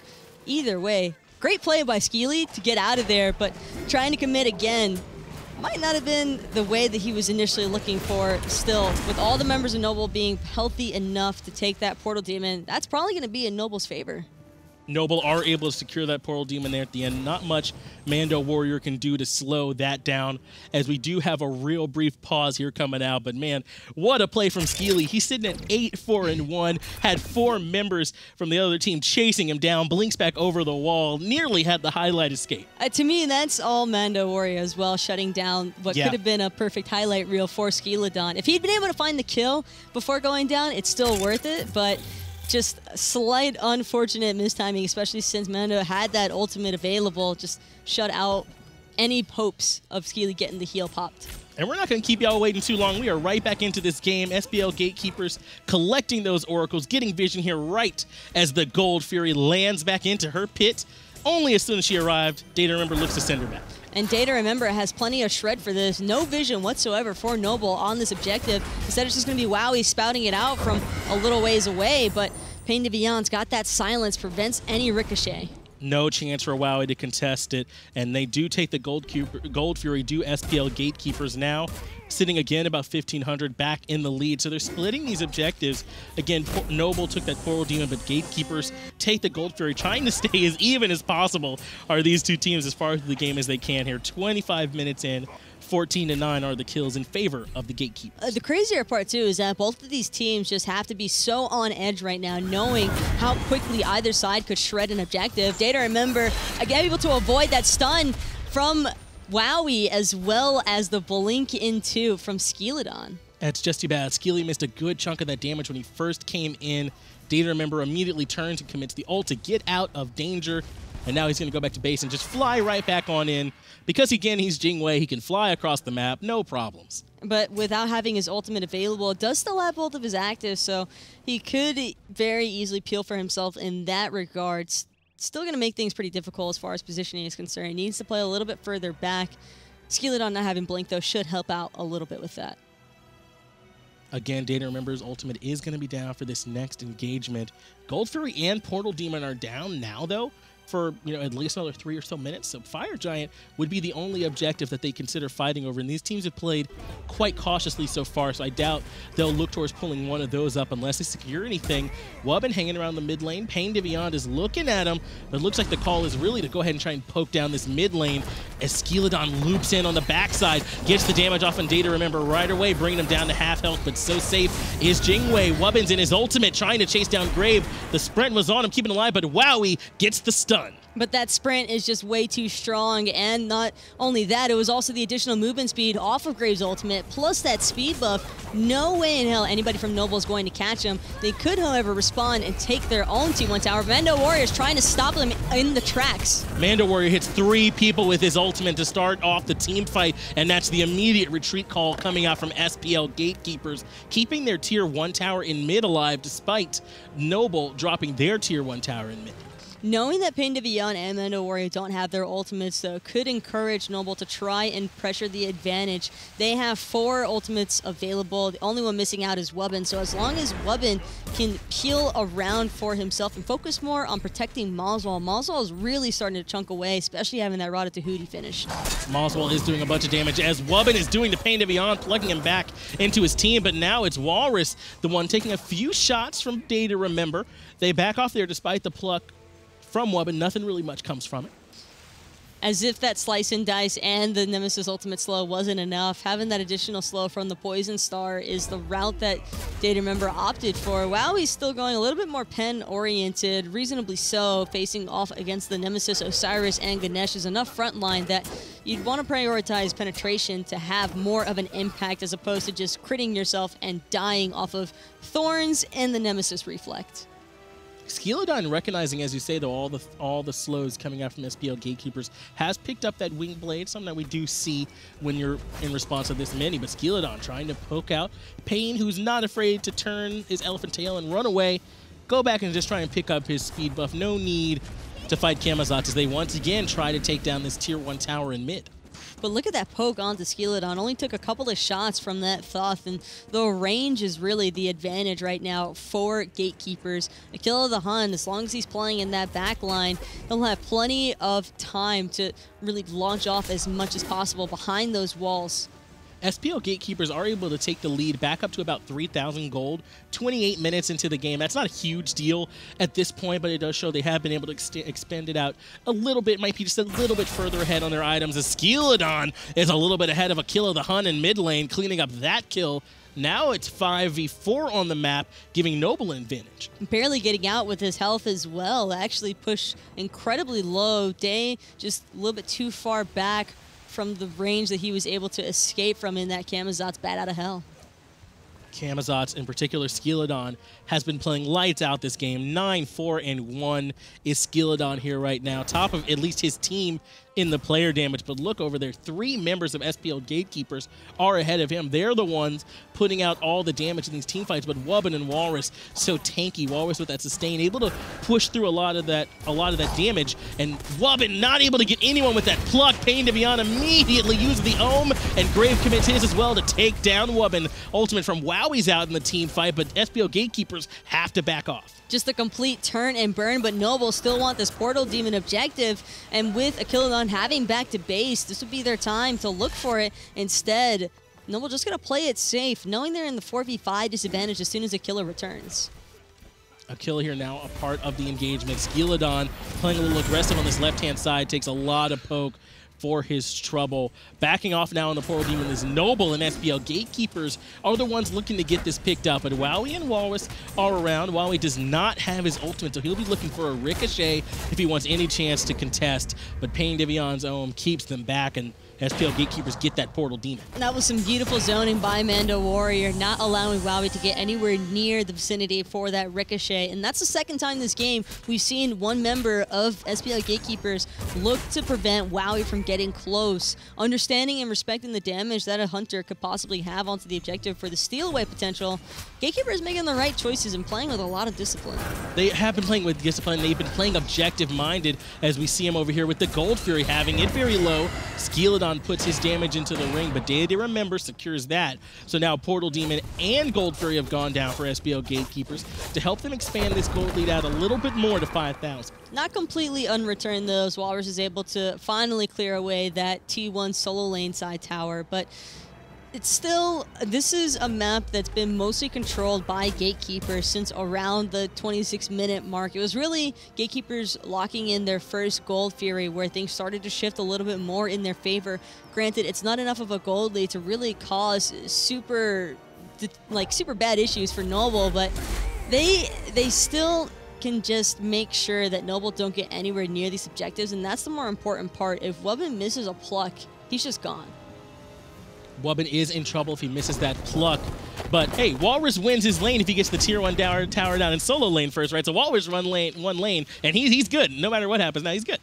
Either way, great play by Skeely to get out of there, but trying to commit again might not have been the way that he was initially looking for. Still, with all the members of Noble being healthy enough to take that Portal Demon, that's probably going to be in Noble's favor. Noble are able to secure that Portal Demon there at the end. Not much MandoWarrior can do to slow that down, as we do have a real brief pause here coming out. But man, what a play from Skeely. He's sitting at 8-4-1, had 4 members from the other team chasing him down, blinks back over the wall, nearly had the highlight escape. To me, that's all MandoWarrior as well, shutting down what could have been a perfect highlight reel for Skeeledon. If he'd been able to find the kill before going down, it's still worth it, but just slight unfortunate mistiming, especially since Mando had that ultimate available, just shut out any hopes of Skeely getting the heal popped. And we're not going to keep y'all waiting too long. We are right back into this game. SPL Gatekeepers collecting those oracles, getting vision here right as the Gold Fury lands back into her pit. Only as soon as she arrived, DayToRemeber looks to send her back. And DayToRemeber has plenty of shred for this. No vision whatsoever for Noble on this objective. Instead, it's just going to be Wowy spouting it out from a little ways away, but PainDeViande's got that silence, prevents any ricochet. No chance for Wowy to contest it, and they do take the Gold Fury, do SPL Gatekeepers now, sitting again about 1,500 back in the lead. So they're splitting these objectives. Again, Noble took that Portal Demon, but Gatekeepers take the Gold Fury, trying to stay as even as possible are these two teams as far into the game as they can here. 25 minutes in. 14-9 are the kills in favor of the Gatekeepers. The crazier part, too, is that both of these teams just have to be so on edge right now, knowing how quickly either side could shred an objective. DayToRemeber, again, able to avoid that stun from Wowy, as well as the blink in, too, from Skeeledon. That's just too bad. Skeely missed a good chunk of that damage when he first came in. DayToRemeber immediately turns and commits the ult to get out of danger. And now he's going to go back to base and just fly right back on in. Because, again, he's Jing Wei, he can fly across the map, no problems. But without having his ultimate available, it does still have both of his actives, so he could very easily peel for himself in that regard. Still going to make things pretty difficult as far as positioning is concerned. He needs to play a little bit further back. Skeeledon not having Blink, though, should help out a little bit with that. Again, DayToRemeber's ultimate is going to be down for this next engagement. Gold Fury and Portal Demon are down now, though, for at least another 3 or so minutes. So Fire Giant would be the only objective that they consider fighting over. And these teams have played quite cautiously so far, so I doubt they'll look towards pulling one of those up unless they secure anything. Wubbn hanging around the mid lane. PainDeViande is looking at him, but it looks like the call is really to go ahead and try and poke down this mid lane as Skeeledon loops in on the backside, gets the damage off on DayToRemeber right away, bringing him down to half health, but so safe is Jing Wei. Wubbn's in his ultimate, trying to chase down Grave. The sprint was on him, keeping him alive, but Wowy gets the stun. But that sprint is just way too strong, and not only that, it was also the additional movement speed off of Graves' ultimate, plus that speed buff. No way in hell anybody from Noble is going to catch him. They could, however, respond and take their own T1 tower. MandoWarrior is trying to stop them in the tracks. MandoWarrior hits 3 people with his ultimate to start off the team fight, and that's the immediate retreat call coming out from SPL Gatekeepers, keeping their Tier 1 tower in mid alive despite Noble dropping their Tier 1 tower in mid. Knowing that PainDeViande and MandoWarrior don't have their ultimates, though, could encourage Noble to try and pressure the advantage. They have 4 ultimates available. The only one missing out is Wubbn, so as long as Wubbn can peel around for himself and focus more on protecting moswal, moswal is really starting to chunk away, especially having that Ratatouille finish. moswal is doing a bunch of damage as Wubbn is doing to PainDeViande, plugging him back into his team, but now it's Whalrus, the one taking a few shots from DayToRemeber. They back off there despite the pluck from Wubbn. Nothing really much comes from it. As if that slice and dice and the Nemesis ultimate slow wasn't enough, having that additional slow from the Poison Star is the route that DayToRemeber opted for. Wowy's still going a little bit more pen-oriented, reasonably so, facing off against the Nemesis, Osiris, and Ganesha. Is enough front line that you'd want to prioritize penetration to have more of an impact as opposed to just critting yourself and dying off of Thorns and the Nemesis Reflect. Skeeledon, recognizing, as you say, though, all the slows coming out from SPL Gatekeepers, has picked up that wing blade, something that we do see when you're in response to this many. But Skeeledon trying to poke out Pain, who's not afraid to turn his elephant tail and run away, go back and just try and pick up his speed buff. No need to fight Camazotz as they once again try to take down this Tier 1 tower in mid. But look at that poke onto Skeeledon. Only took a couple of shots from that Thoth, and the range is really the advantage right now for Gatekeepers. Akillathehun, as long as he's playing in that back line, he'll have plenty of time to really launch off as much as possible behind those walls. SPL Gatekeepers are able to take the lead back up to about 3,000 gold, 28 minutes into the game. That's not a huge deal at this point, but it does show they have been able to expand it out a little bit. Might be just a little bit further ahead on their items, as Skeeledon is a little bit ahead of Akillathehun in mid lane, cleaning up that kill. Now it's 5v4 on the map, giving Noble an advantage. Barely getting out with his health as well. Actually pushed incredibly low. Day just a little bit too far back from the range that he was able to escape from in that Camazotz bat out of hell. Camazotz, in particular Skeeledon, has been playing lights out this game. 9-4-1 is Skeeledon here right now, top of at least his team in the player damage. But look over there, 3 members of SPL Gatekeepers are ahead of him. They're the ones putting out all the damage in these team fights. But Wubbn and Whalrus, so tanky. Whalrus with that sustain, able to push through a lot of that damage. And Wubbn not able to get anyone with that pluck. PainDeViande immediately uses the Ohm, and Grave commits his as well to take down Wubbn. Ultimate from Wowy's out in the team fight, but SPL Gatekeepers have to back off. Just a complete turn and burn, but Noble still want this Portal Demon objective, and with Akillathehun having back to base, this would be their time to look for it. Instead, Noble just going to play it safe, knowing they're in the 4v5 disadvantage as soon as Akilla returns. Akilla here now a part of the engagement. Skeeledon playing a little aggressive on this left-hand side, takes a lot of poke for his trouble. Backing off now on the Portal Demon is Noble, and SPL Gatekeepers are the ones looking to get this picked up. But Wowy and Whalrus are around. Wowy does not have his ultimate, so he'll be looking for a ricochet if he wants any chance to contest. But PainDeViande's Ohm keeps them back, and SPL Gatekeepers get that Portal Demon. That was some beautiful zoning by MandoWarrior, not allowing Wowy to get anywhere near the vicinity for that ricochet. And that's the second time this game we've seen one member of SPL Gatekeepers look to prevent Wowy from getting close, understanding and respecting the damage that a Hunter could possibly have onto the objective for the steal away potential. Gatekeeper is making the right choices and playing with a lot of discipline. They have been playing with discipline. They've been playing objective-minded, as we see him over here with the Gold Fury having it very low. Skeeledon puts his damage into the ring, but DayToRemeber secures that. So now Portal Demon and Gold Fury have gone down for SPL Gatekeepers to help them expand this gold lead out a little bit more to 5,000. Not completely unreturned, though, as Whalrus is able to finally clear away that T1 solo lane side tower, but it's still, this is a map that's been mostly controlled by Gatekeepers since around the 26-minute mark. It was really Gatekeepers locking in their first Gold Fury where things started to shift a little bit more in their favor. Granted, it's not enough of a gold lead to really cause super bad issues for Noble, but they still can just make sure that Noble don't get anywhere near these objectives, and that's the more important part. If Wubbn misses a pluck, he's just gone. Wubbn is in trouble if he misses that pluck. But hey, Whalrus wins his lane if he gets the tier 1 tower down in solo lane first, right? So Whalrus run one lane, and he's good. No matter what happens, now he's good.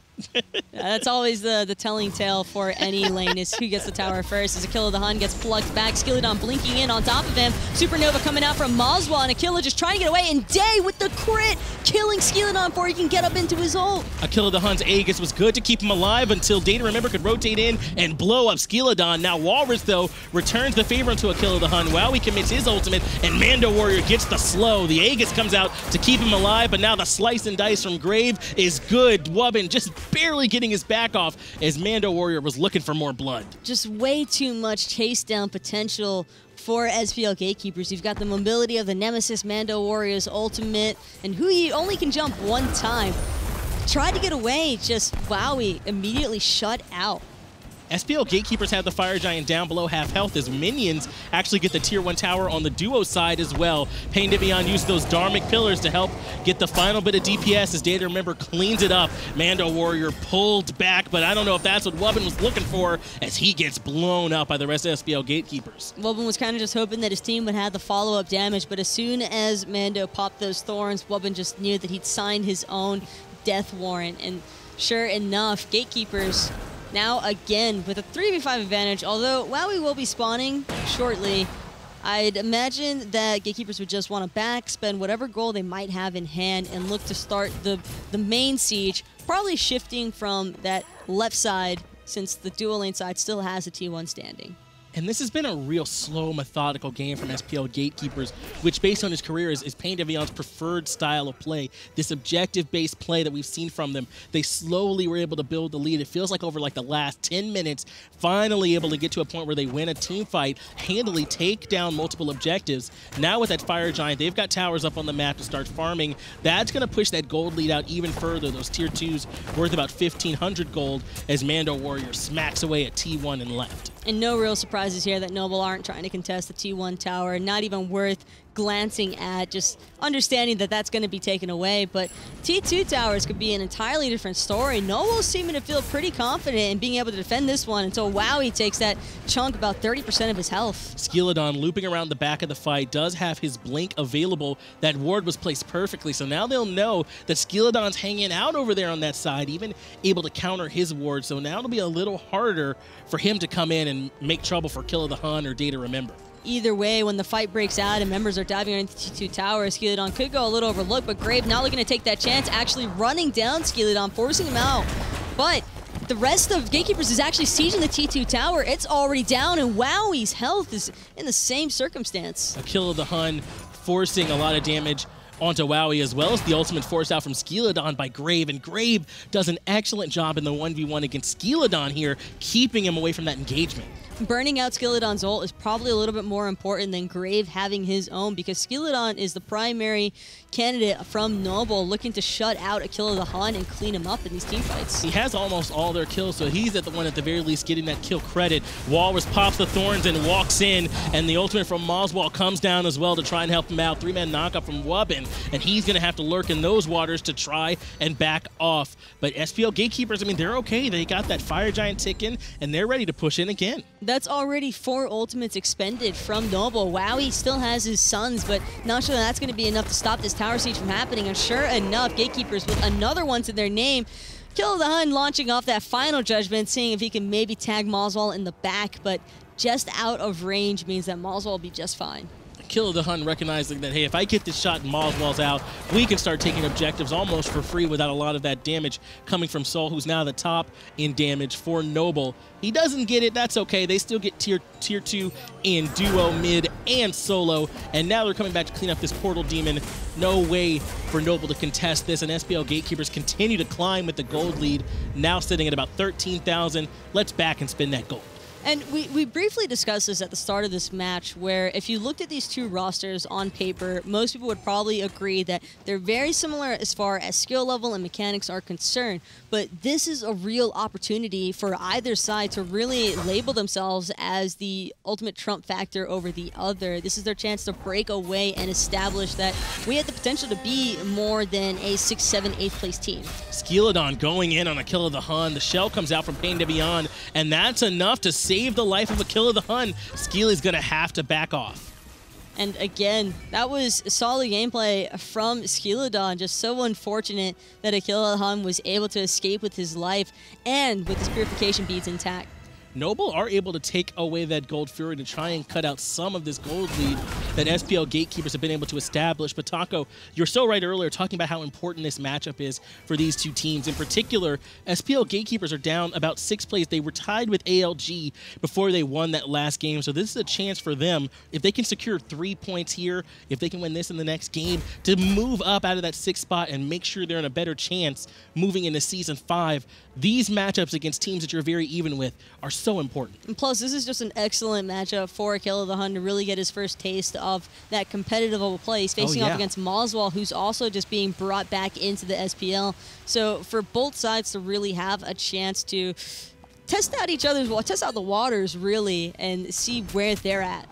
That's always the telling tale for any lane is who gets the tower first. As Akillathehun gets plugged back, Skeeledon blinking in on top of him. Supernova coming out from moswal, and Akilla just trying to get away, and Day with the crit, killing Skeeledon before he can get up into his ult. Akillathehun's Aegis was good to keep him alive until DayToRemeber could rotate in and blow up Skeeledon. Now Whalrus, though, returns the favor into Akillathehun. Wowy commits his ultimate, and MandoWarrior gets the slow. The Aegis comes out to keep him alive, but now the slice and dice from Grave is good. Wubbn just barely getting his back off as MandoWarrior was looking for more blood. Just way too much chase down potential for SPL Gatekeepers. You've got the mobility of the Nemesis, MandoWarrior's ultimate, and who he only can jump one time. Tried to get away, just Wowy immediately shut out. SPL Gatekeepers have the Fire Giant down below half health as minions actually get the tier 1 tower on the duo side as well. PainDeViande used those Dharmic Pillars to help get the final bit of DPS as DayToRemeber cleans it up. MandoWarrior pulled back, but I don't know if that's what Wubbn was looking for as he gets blown up by the rest of SPL Gatekeepers. Wubbn was kind of just hoping that his team would have the follow-up damage, but as soon as Mando popped those thorns, Wubbn just knew that he'd signed his own death warrant, and sure enough, Gatekeepers now again with a 3v5 advantage, although Wowy will be spawning shortly. I'd imagine that Gatekeepers would just want to spend whatever goal they might have in hand and look to start the main siege, probably shifting from that left side since the dual lane side still has a T1 standing. And this has been a real slow, methodical game from SPL Gatekeepers, which based on his career is PainDeViande's preferred style of play. This objective-based play that we've seen from them, they slowly were able to build the lead. It feels like over like the last 10 minutes, finally able to get to a point where they win a team fight, handily take down multiple objectives. Now with that Fire Giant, they've got towers up on the map to start farming. That's going to push that gold lead out even further. Those tier 2s worth about 1,500 gold as MandoWarrior smacks away at T1 and left. And no real surprises here that Noble aren't trying to contest the T1 tower, not even worth glancing at, just understanding that that's going to be taken away. But T2 towers could be an entirely different story. Noble's seeming to feel pretty confident in being able to defend this one until Wowy takes that chunk, about 30% of his health. Skeeledon looping around the back of the fight does have his blink available. That ward was placed perfectly, so now they'll know that Skeeledon's hanging out over there on that side, even able to counter his ward. So now it'll be a little harder for him to come in and make trouble for Akillathehun or DayToRemeber. Either way, when the fight breaks out and members are diving into T2 tower, Skeeledon could go a little overlooked, but Grave not looking to take that chance, actually running down Skeeledon, forcing him out. But the rest of Gatekeepers is actually sieging the T2 tower. It's already down, and Wowy's health is in the same circumstance. Akillathehun forcing a lot of damage onto Wowy, as well as the ultimate forced out from Skeeledon by Grave, and Grave does an excellent job in the 1v1 against Skeeledon here, keeping him away from that engagement. Burning out Skeeledon's ult is probably a little bit more important than Grave having his own, because Skeeledon is the primary candidate from Noble looking to shut out Akillathehun and clean him up in these teamfights. He has almost all their kills, so he's at the one at the very least getting that kill credit. Whalrus pops the thorns and walks in, and the ultimate from moswal comes down as well to try and help him out. 3-man knockup from Wubbn, and he's going to have to lurk in those waters to try and back off. But SPL Gatekeepers, I mean, they're okay. They got that fire giant ticking, and they're ready to push in again. That's already 4 ultimates expended from Noble. Wowy still has his sons, but not sure that's going to be enough to stop this tower siege from happening. And sure enough, Gatekeepers with another one to their name. Akillathehun launching off that final judgment, seeing if he can maybe tag moswal in the back, but just out of range means that moswal will be just fine. Akillathehun recognizing that, hey, if I get this shot and moswal's out, we can start taking objectives almost for free without a lot of that damage coming from Sol, who's now the top in damage for Noble. He doesn't get it, that's okay. They still get tier 2 in duo, mid, and solo, and now they're coming back to clean up this portal demon. No way for Noble to contest this, and SPL Gatekeepers continue to climb with the gold lead, now sitting at about 13,000. Let's back and spin that gold. And we briefly discussed this at the start of this match, where if you looked at these two rosters on paper, most people would probably agree that they're very similar as far as skill level and mechanics are concerned. But this is a real opportunity for either side to really label themselves as the ultimate trump factor over the other. This is their chance to break away and establish that we have the potential to be more than a 6, 7, 8th place team. Skeeledon going in on Akillathehun. The shell comes out from PainDeViande, and that's enough to save the life of Akillathehun. Skeely's going to have to back off. And again, that was solid gameplay from Skeeledon. Just so unfortunate that Akillathehun was able to escape with his life and with his purification beads intact. Noble are able to take away that gold fury to try and cut out some of this gold lead that SPL Gatekeepers have been able to establish. But Taco, you're so right earlier talking about how important this matchup is for these two teams. In particular, SPL Gatekeepers are down about 6 plays. They were tied with ALG before they won that last game. So this is a chance for them, if they can secure 3 points here, if they can win this in the next game, to move up out of that 6th spot and make sure they're in a better chance moving into Season 5. These matchups against teams that you're very even with are so important. And plus, this is just an excellent matchup for Akillathehun to really get his first taste of that competitive play. He's facing off against moswal, who's also just being brought back into the SPL. So for both sides to really have a chance to test out each other's, test out the waters really, and see where they're at.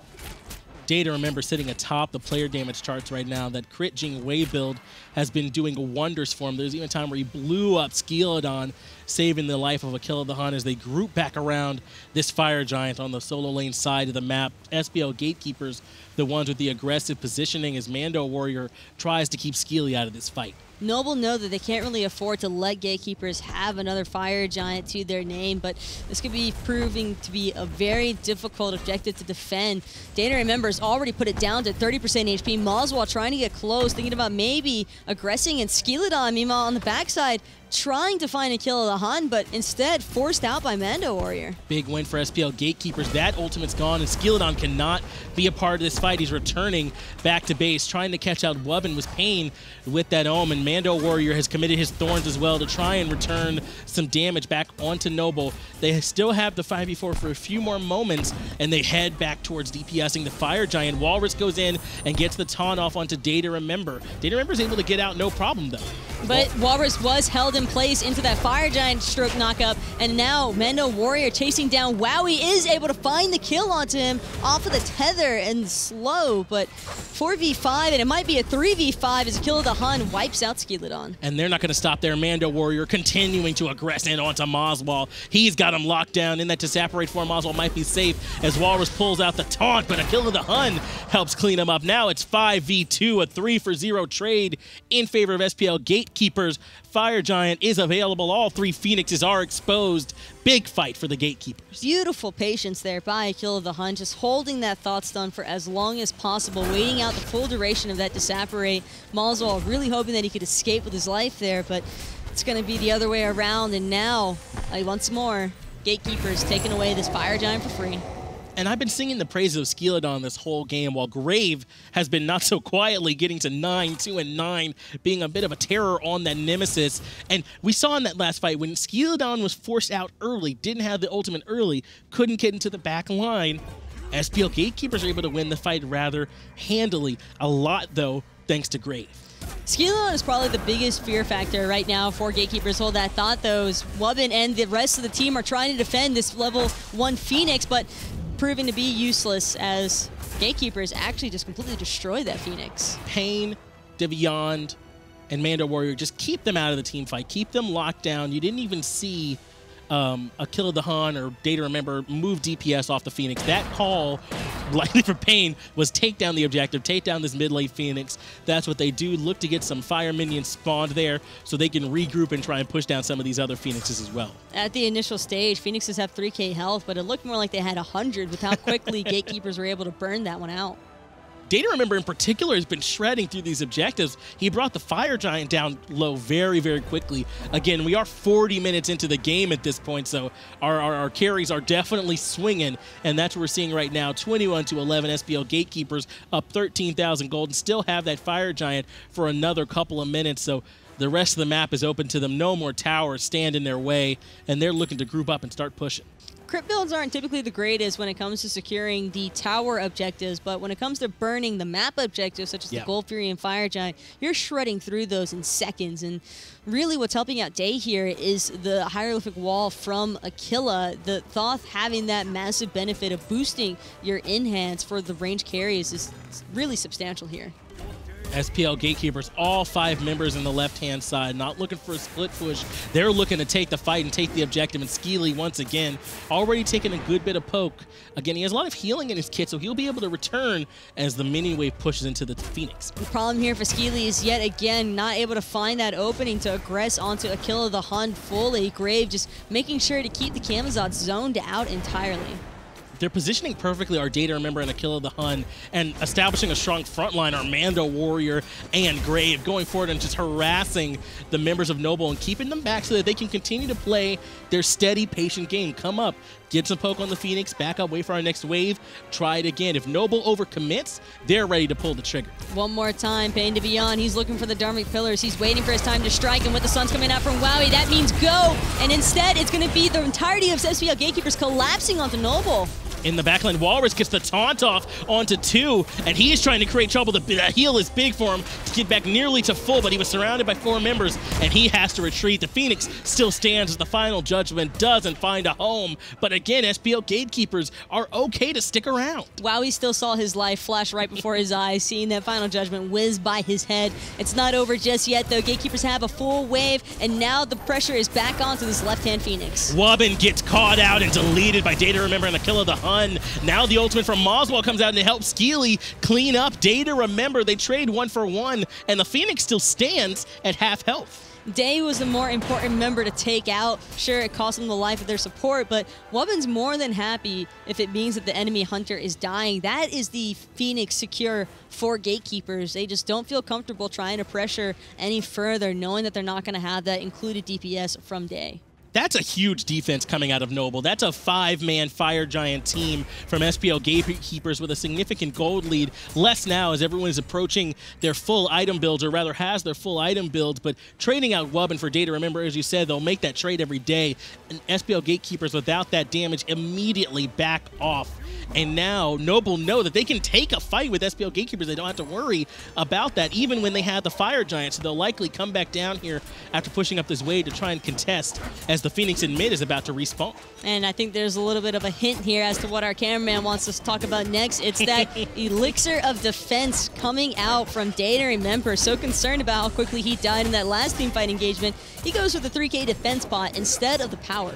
DayToRemeber sitting atop the player damage charts right now. That crit Jing wave build has been doing wonders for him. There's even a time where he blew up Skeeledon, saving the life of Akillathehun as they group back around this fire giant on the solo lane side of the map. SPL Gatekeepers, the ones with the aggressive positioning, as MandoWarrior tries to keep Skeely out of this fight. Noble know that they can't really afford to let Gatekeepers have another fire giant to their name, but this could be proving to be a very difficult objective to defend. DayToRemeber's already put it down to 30% HP. moswal trying to get close, thinking about maybe aggressing, and Skeeledon, meanwhile, on the backside, trying to find Akillathehun, but instead forced out by MandoWarrior. Big win for SPL Gatekeepers. That ultimate's gone, and Skeeledon cannot be a part of this fight. He's returning back to base, trying to catch out Wubbn with Pain with that Ohm, and MandoWarrior has committed his Thorns as well to try and return some damage back onto Noble. They still have the 5v4 for a few more moments, and they head back towards DPSing the Fire Giant. Whalrus goes in and gets the taunt off onto DayToRemeber. DayToRemeber's able to get out no problem, though. But Whalrus was held in in place into that Fire Giant stroke knockup, and now MandoWarrior chasing down Wowy is able to find the kill onto him off of the tether and slow, but 4v5, and it might be a 3v5 as Akillathehun wipes out Skeeledon. And they're not going to stop there. MandoWarrior continuing to aggress in onto moswal. He's got him locked down in that Disapparate form. moswal might be safe as Whalrus pulls out the taunt, but Akillathehun helps clean him up. Now it's 5v2, a 3-for-0 trade in favor of SPL Gatekeepers. Fire Giant is available. All 3 Phoenixes are exposed. Big fight for the Gatekeepers. Beautiful patience there by Akillathehun, just holding that Thoth stun for as long as possible, waiting out the full duration of that Disapparate. moswal really hoping that he could escape with his life there, but it's going to be the other way around, and now, once more, Gatekeepers taking away this Fire Giant for free. And I've been singing the praises of Skeeledon this whole game, while Grave has been not so quietly getting to 9-2-9, being a bit of a terror on that Nemesis. And we saw in that last fight when Skeeledon was forced out early, didn't have the ultimate early, couldn't get into the back line. SPL Gatekeepers are able to win the fight rather handily. A lot, though, thanks to Grave. Skeeledon is probably the biggest fear factor right now for Gatekeepers. Hold that thought, though, as Wubbn and the rest of the team are trying to defend this level 1 Phoenix, but proving to be useless as Gatekeepers actually just completely destroy that Phoenix. PainDeViande and MandoWarrior, just keep them out of the team fight. Keep them locked down. You didn't even see Akillathehun or DayToRemeber move DPS off the Phoenix. That call, likely for Pain, was take down the objective, take down this mid-lane Phoenix. That's what they do. Look to get some fire minions spawned there so they can regroup and try and push down some of these other Phoenixes as well. At the initial stage, Phoenixes have 3k health, but it looked more like they had 100 with how quickly Gatekeepers were able to burn that one out. DayToRemeber in particular has been shredding through these objectives. He brought the Fire Giant down low very, very quickly. Again, we are 40 minutes into the game at this point, so our carries are definitely swinging, and that's what we're seeing right now. 21-11 SPL Gatekeepers up 13,000 gold and still have that Fire Giant for another couple of minutes, so the rest of the map is open to them. No more towers stand in their way, and they're looking to group up and start pushing. Crypt builds aren't typically the greatest when it comes to securing the tower objectives, but when it comes to burning the map objectives, such as the Gold Fury and Fire Giant, you're shredding through those in seconds. And really what's helping out Day here is the hieroglyphic wall from Aquila. The Thoth having that massive benefit of boosting your enhance for the range carries is really substantial here. SPL Gatekeepers, all 5 members in the left-hand side, not looking for a split push. They're looking to take the fight and take the objective, and Skeely, once again, already taking a good bit of poke. Again, he has a lot of healing in his kit, so he'll be able to return as the mini-wave pushes into the Phoenix. The problem here for Skeely is, yet again, not able to find that opening to aggress onto Akillathehun fully. Grave just making sure to keep the Camazotz zoned out entirely. They're positioning perfectly our DayToRemeber and Akillathehun, and establishing a strong front line, our MandoWarrior and Grave, going forward and just harassing the members of Noble and keeping them back so that they can continue to play their steady, patient game. Come up, get some poke on the Phoenix, back up, wait for our next wave, try it again. If Noble overcommits, they're ready to pull the trigger. One more time, PainDeViande, he's looking for the Dharmic Pillars. He's waiting for his time to strike, and with the sun's coming out from Wowy, that means go! And instead, it's going to be the entirety of SPL Gatekeepers collapsing onto Noble. In the backline, Whalrus gets the taunt off onto 2, and he is trying to create trouble. The heal is big for him to get back nearly to full, but he was surrounded by 4 members, and he has to retreat. The Phoenix still stands as the final judgment doesn't find a home. But again, SPL Gatekeepers are okay to stick around. Wowy still saw his life flash right before his eyes, seeing that final judgment whiz by his head. It's not over just yet, though. Gatekeepers have a full wave, and now the pressure is back onto this left-hand Phoenix. Wubbn gets caught out and deleted by DayToRemeber and Akillathehun. Now the ultimate from moswal comes out to help Skeely clean up DayToRemeber. They trade 1 for 1, and the Phoenix still stands at half health. Day was the more important member to take out. Sure, it cost him the life of their support, but Wubbn's more than happy if it means that the enemy hunter is dying. That is the Phoenix secure for Gatekeepers. They just don't feel comfortable trying to pressure any further, knowing that they're not going to have that included DPS from Day. That's a huge defense coming out of Noble. That's a 5-man Fire Giant team from SPL Gatekeepers with a significant gold lead. Less now as everyone is approaching their full item builds, or rather has their full item builds, but trading out Wubbn for DayToRemeber, as you said, they'll make that trade every day. And SPL Gatekeepers, without that damage, immediately back off. And now Noble know that they can take a fight with SPL Gatekeepers. They don't have to worry about that, even when they have the Fire Giant. So they'll likely come back down here after pushing up this wave to try and contest as the Phoenix in mid is about to respawn. And I think there's a little bit of a hint here as to what our cameraman wants us to talk about next. It's that elixir of defense coming out from DayToRemeber. So concerned about how quickly he died in that last teamfight engagement, he goes with the 3K defense pot instead of the power.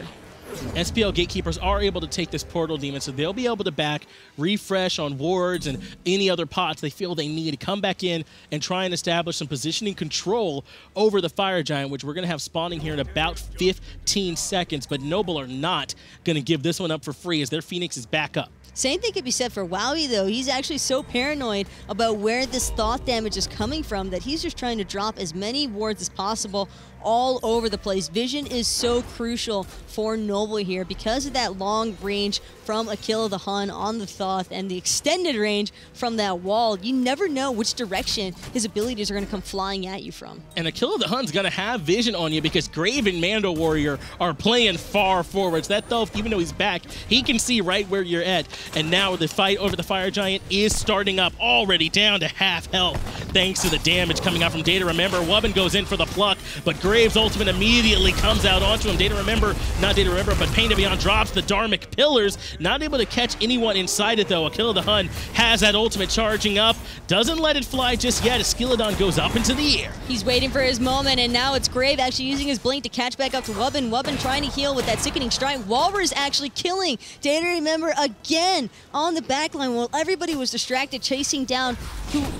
SPL Gatekeepers are able to take this Portal Demon, so they'll be able to back, refresh on wards and any other pots they feel they need to come back in and try and establish some positioning control over the Fire Giant, which we're going to have spawning here in about 15 seconds. But Noble are not going to give this one up for free as their Phoenix is back up. Same thing could be said for Wowy, though. He's actually so paranoid about where this Thoth damage is coming from that he's just trying to drop as many wards as possible all over the place. Vision is so crucial for Noble here because of that long range from Akillathehun on the Thoth and the extended range from that wall. You never know which direction his abilities are going to come flying at you from. And Akillathehun's going to have vision on you because Grave and MandoWarrior are playing far forwards. That Thoth, even though he's back, he can see right where you're at. And now the fight over the Fire Giant is starting up, already down to half health thanks to the damage coming out from DayToRemeber. Wubbn goes in for the pluck, but Graves' ultimate immediately comes out onto him. Not DayToRemeber, but PainDeViande drops the Dharmic Pillars. Not able to catch anyone inside it, though. Akillathehun has that ultimate charging up. Doesn't let it fly just yet as Skeeledon goes up into the air. He's waiting for his moment, and now it's Grave actually using his blink to catch back up to Wubbn. Wubbn trying to heal with that sickening strike. Whalrus actually killing DayToRemeber again on the backline while everybody was distracted chasing down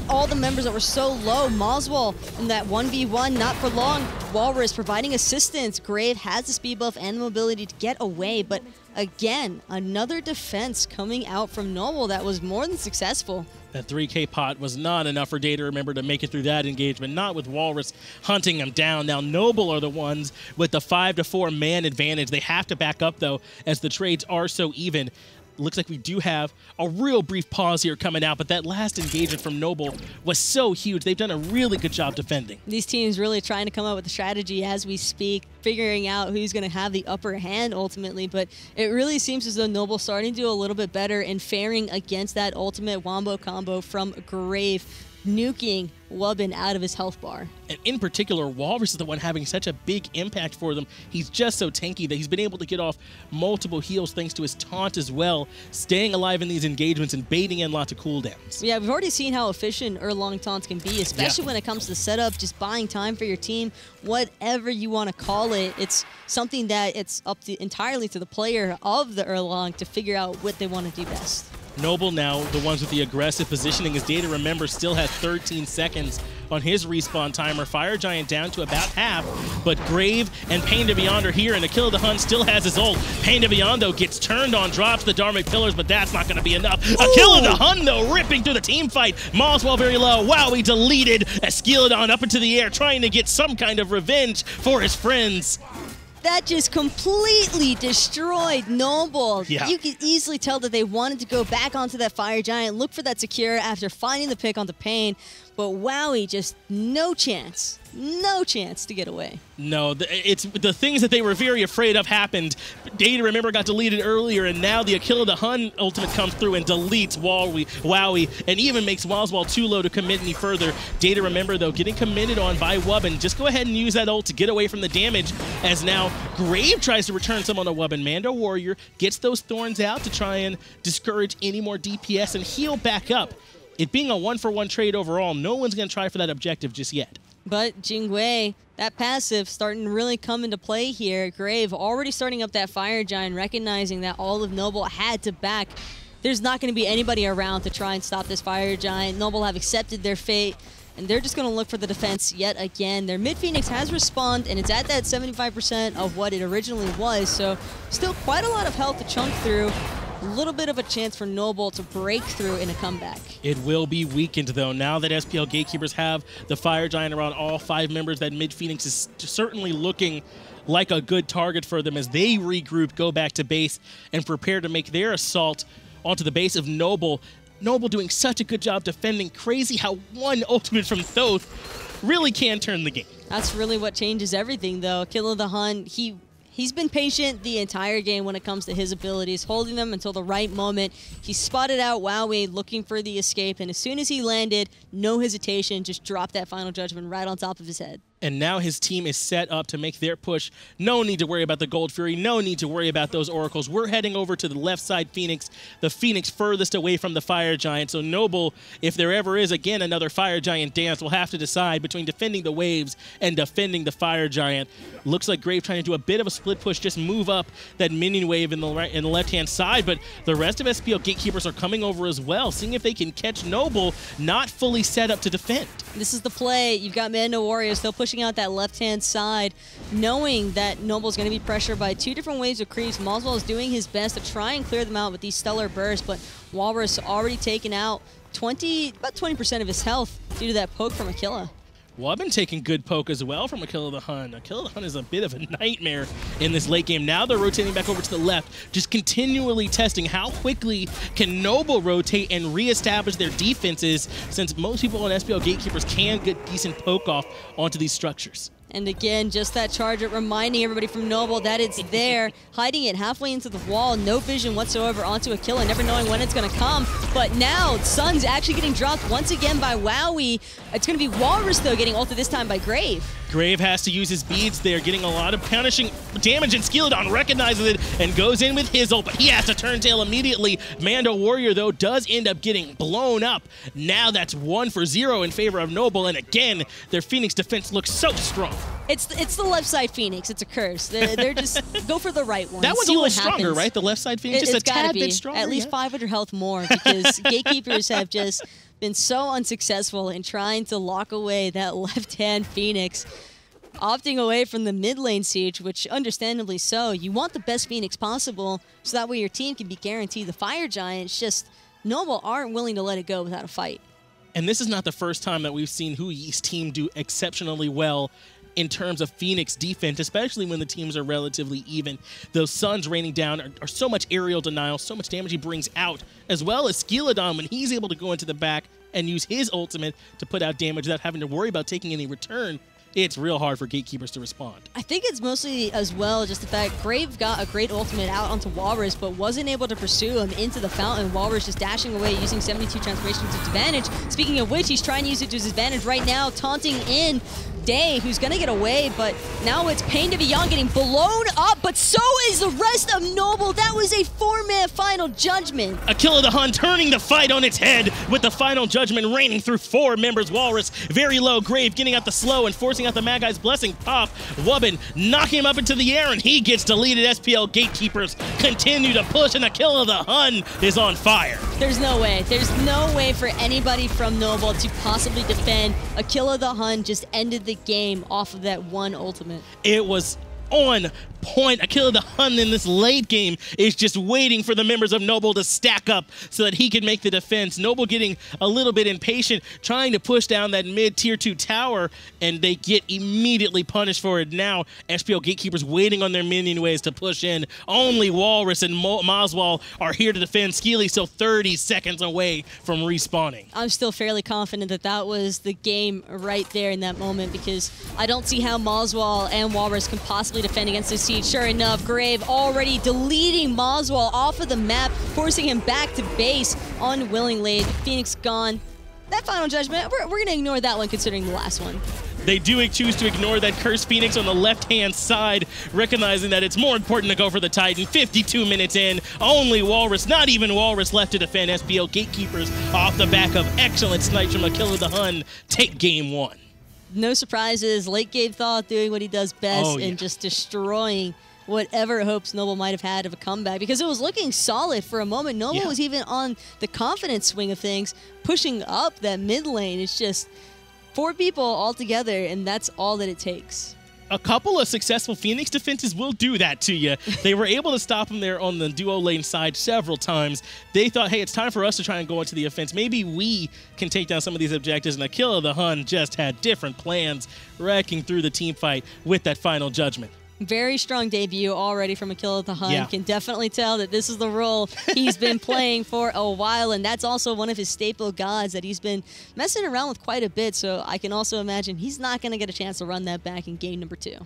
all the members that were so low. Moswal in that 1v1, not for long. Whalrus providing assistance. Grave has the speed buff and the mobility to get away, but again, another defense coming out from Noble that was more than successful. That 3K pot was not enough for DayToRemeber to make it through that engagement, not with Whalrus hunting him down. Now Noble are the ones with the 5-to-4 man advantage. They have to back up, though, as the trades are so even. Looks like we do have a real brief pause here coming out, but that last engagement from Noble was so huge. They've done a really good job defending. These teams really trying to come up with a strategy as we speak, figuring out who's going to have the upper hand ultimately, but it really seems as though Noble's starting to do a little bit better in faring against that ultimate wombo combo from Grave, nuking Wubbn out of his health bar. And in particular, Whalrus is the one having such a big impact for them. He's just so tanky that he's been able to get off multiple heals thanks to his taunt as well, staying alive in these engagements and baiting in lots of cooldowns. Yeah, we've already seen how efficient Erlang taunts can be, especially when it comes to setup, just buying time for your team, whatever you want to call it. It's something that it's up to entirely to the player of the Erlang to figure out what they want to do best. Noble now, the ones with the aggressive positioning, as DayToRemeber still has 13 seconds on his respawn timer. Fire Giant down to about half, but Grave and PainDeViande are here, and Akillathehun still has his ult. PainDeViande, though, gets turned on, drops the Dharmic Pillars, but that's not going to be enough. Akillathehun, though, ripping through the team fight. Moswal very low. Wowy deleted as Skeeledon up into the air, trying to get some kind of revenge for his friends. That just completely destroyed Noble. Yeah. You could easily tell that they wanted to go back onto that Fire Giant, look for that secure after finding the pick onto Pain, but Wowy just no chance to get away. No, it's the things that they were very afraid of happened. DayToRemeber got deleted earlier, and now the Akillathehun ultimate comes through and deletes Wowy, and even makes Moswal too low to commit any further. DayToRemeber, though, getting committed on by Wubbn. Just go ahead and use that ult to get away from the damage, as now Grave tries to return some on the Wubbn. MandoWarrior gets those thorns out to try and discourage any more DPS and heal back up. It being a 1-for-1 trade overall, no one's going to try for that objective just yet. But Jing, that passive starting to really come into play here. Grave already starting up that Fire Giant, recognizing that all of Noble had to back. There's not going to be anybody around to try and stop this Fire Giant. Noble have accepted their fate, and they're just going to look for the defense yet again. Their mid-Phoenix has respawned, and it's at that 75% of what it originally was, so still quite a lot of health to chunk through. a little bit of a chance for Noble to break through in a comeback. It will be weakened, though. Now that SPL Gatekeepers have the Fire Giant around all 5 members, that mid Phoenix is certainly looking like a good target for them as they regroup, go back to base, and prepare to make their assault onto the base of Noble. Noble doing such a good job defending. Crazy how one ultimate from Thoth really can turn the game. That's really what changes everything, though. Akillathehun, he's been patient the entire game when it comes to his abilities, holding them until the right moment. He spotted out Wowy looking for the escape, and as soon as he landed, no hesitation, just dropped that final judgment right on top of his head. And now his team is set up to make their push. No need to worry about the Gold Fury. No need to worry about those Oracles. We're heading over to the left side Phoenix, the Phoenix furthest away from the Fire Giant. So Noble, if there ever is, again, another Fire Giant dance, will have to decide between defending the waves and defending the Fire Giant. Looks like Grave trying to do a bit of a split push, just move up that minion wave in the left-hand side. But the rest of SPL Gatekeepers are coming over as well, seeing if they can catch Noble, not fully set up to defend. This is the play. You've got MandoWarrior still pushing out that left-hand side, knowing that Noble's going to be pressured by 2 different waves of creeps. moswal is doing his best to try and clear them out with these stellar bursts, but Whalrus already taken out about 20% of his health due to that poke from Akilla. Wubbn taking good poke as well from Akillathehun. Akillathehun is a bit of a nightmare in this late game. Now they're rotating back over to the left, just continually testing how quickly can Noble rotate and reestablish their defenses, since most people on SPL Gatekeepers can get decent poke off onto these structures. And again, just that charge reminding everybody from Noble that it's there, hiding it halfway into the wall, no vision whatsoever onto Akilla, never knowing when it's going to come. But now, Sun's actually getting dropped once again by Wowy. It's going to be Whalrus, though, getting ulted this time by Grave. Grave has to use his beads there, getting a lot of punishing damage, and Skeeledon recognizes it and goes in with his ult, but he has to turn tail immediately. MandoWarrior, though, does end up getting blown up. Now that's 1 for 0 in favor of Noble, and again, their Phoenix defense looks so strong. It's the left side Phoenix. It's a curse. They're just go for the right one. That one's a little stronger, right? The left side Phoenix, just a tad bit stronger. At least 500 health more, because Gatekeepers have just been so unsuccessful in trying to lock away that left-hand Phoenix, opting away from the mid lane siege, which understandably so. You want the best Phoenix possible, so that way your team can be guaranteed the Fire Giant. It's just Noble aren't willing to let it go without a fight. And this is not the first time that we've seen Huyi's team do exceptionally well in terms of Phoenix defense, especially when the teams are relatively even. Those Suns raining down are so much aerial denial, so much damage he brings out, as well as Skeeledon when he's able to go into the back and use his ultimate to put out damage without having to worry about taking any return. It's real hard for Gatekeepers to respond. I think it's mostly as well just the fact Grave got a great ultimate out onto Whalrus, but wasn't able to pursue him into the fountain. Whalrus just dashing away using 72 transformation to his advantage. Speaking of which, he's trying to use it to his advantage right now, taunting in Day, who's going to get away, but now it's PainDeViande getting blown up, but so is the rest of Noble. That was a 4-man final judgment. Akillathehun turning the fight on its head with the final judgment raining through 4 members. Whalrus very low, Grave getting out the slow and forcing out the Mad Guy's blessing. Pop, Wubbn knocking him up into the air, and he gets deleted. SPL Gatekeepers continue to push, and Akillathehun is on fire. There's no way. There's no way for anybody from Noble to possibly defend. Akillathehun just ended the game off of that one ultimate. It was on point. Akillathehun in this late game is just waiting for the members of Noble to stack up so that he can make the defense. Noble getting a little bit impatient, trying to push down that mid tier 2 tower, and they get immediately punished for it. Now SPL Gatekeepers waiting on their minion waves to push in. Only Whalrus and moswal are here to defend. Skeely still 30 seconds away from respawning. I'm still fairly confident that that was the game right there in that moment, because I don't see how moswal and Whalrus can possibly defend against this team. Sure enough, Grave already deleting moswal off of the map, forcing him back to base unwillingly. Phoenix gone. That final judgment, we're going to ignore that one considering the last one. They do choose to ignore that cursed Phoenix on the left-hand side, recognizing that it's more important to go for the Titan. 52 minutes in, only Whalrus, not even Whalrus left to defend. SPL Gatekeepers off the back of excellent snipes from Akillathehun take game 1. No surprises. Late game Thoth doing what he does best and just destroying whatever hopes Noble might have had of a comeback, because it was looking solid for a moment. Noble was even on the confidence swing of things, pushing up that mid lane. It's just 4 people all together, and that's all that it takes. a couple of successful Phoenix defenses will do that to you. They were able to stop him there on the duo lane side several times. They thought, hey, it's time for us to try and go into the offense. Maybe we can take down some of these objectives, and Akillathehun just had different plans, wrecking through the team fight with that final judgment. Very strong debut already from Akillathehun. Yeah. Can definitely tell that this is the role he's been playing for a while, and that's also one of his staple gods that he's been messing around with quite a bit, so I can also imagine he's not going to get a chance to run that back in game number 2.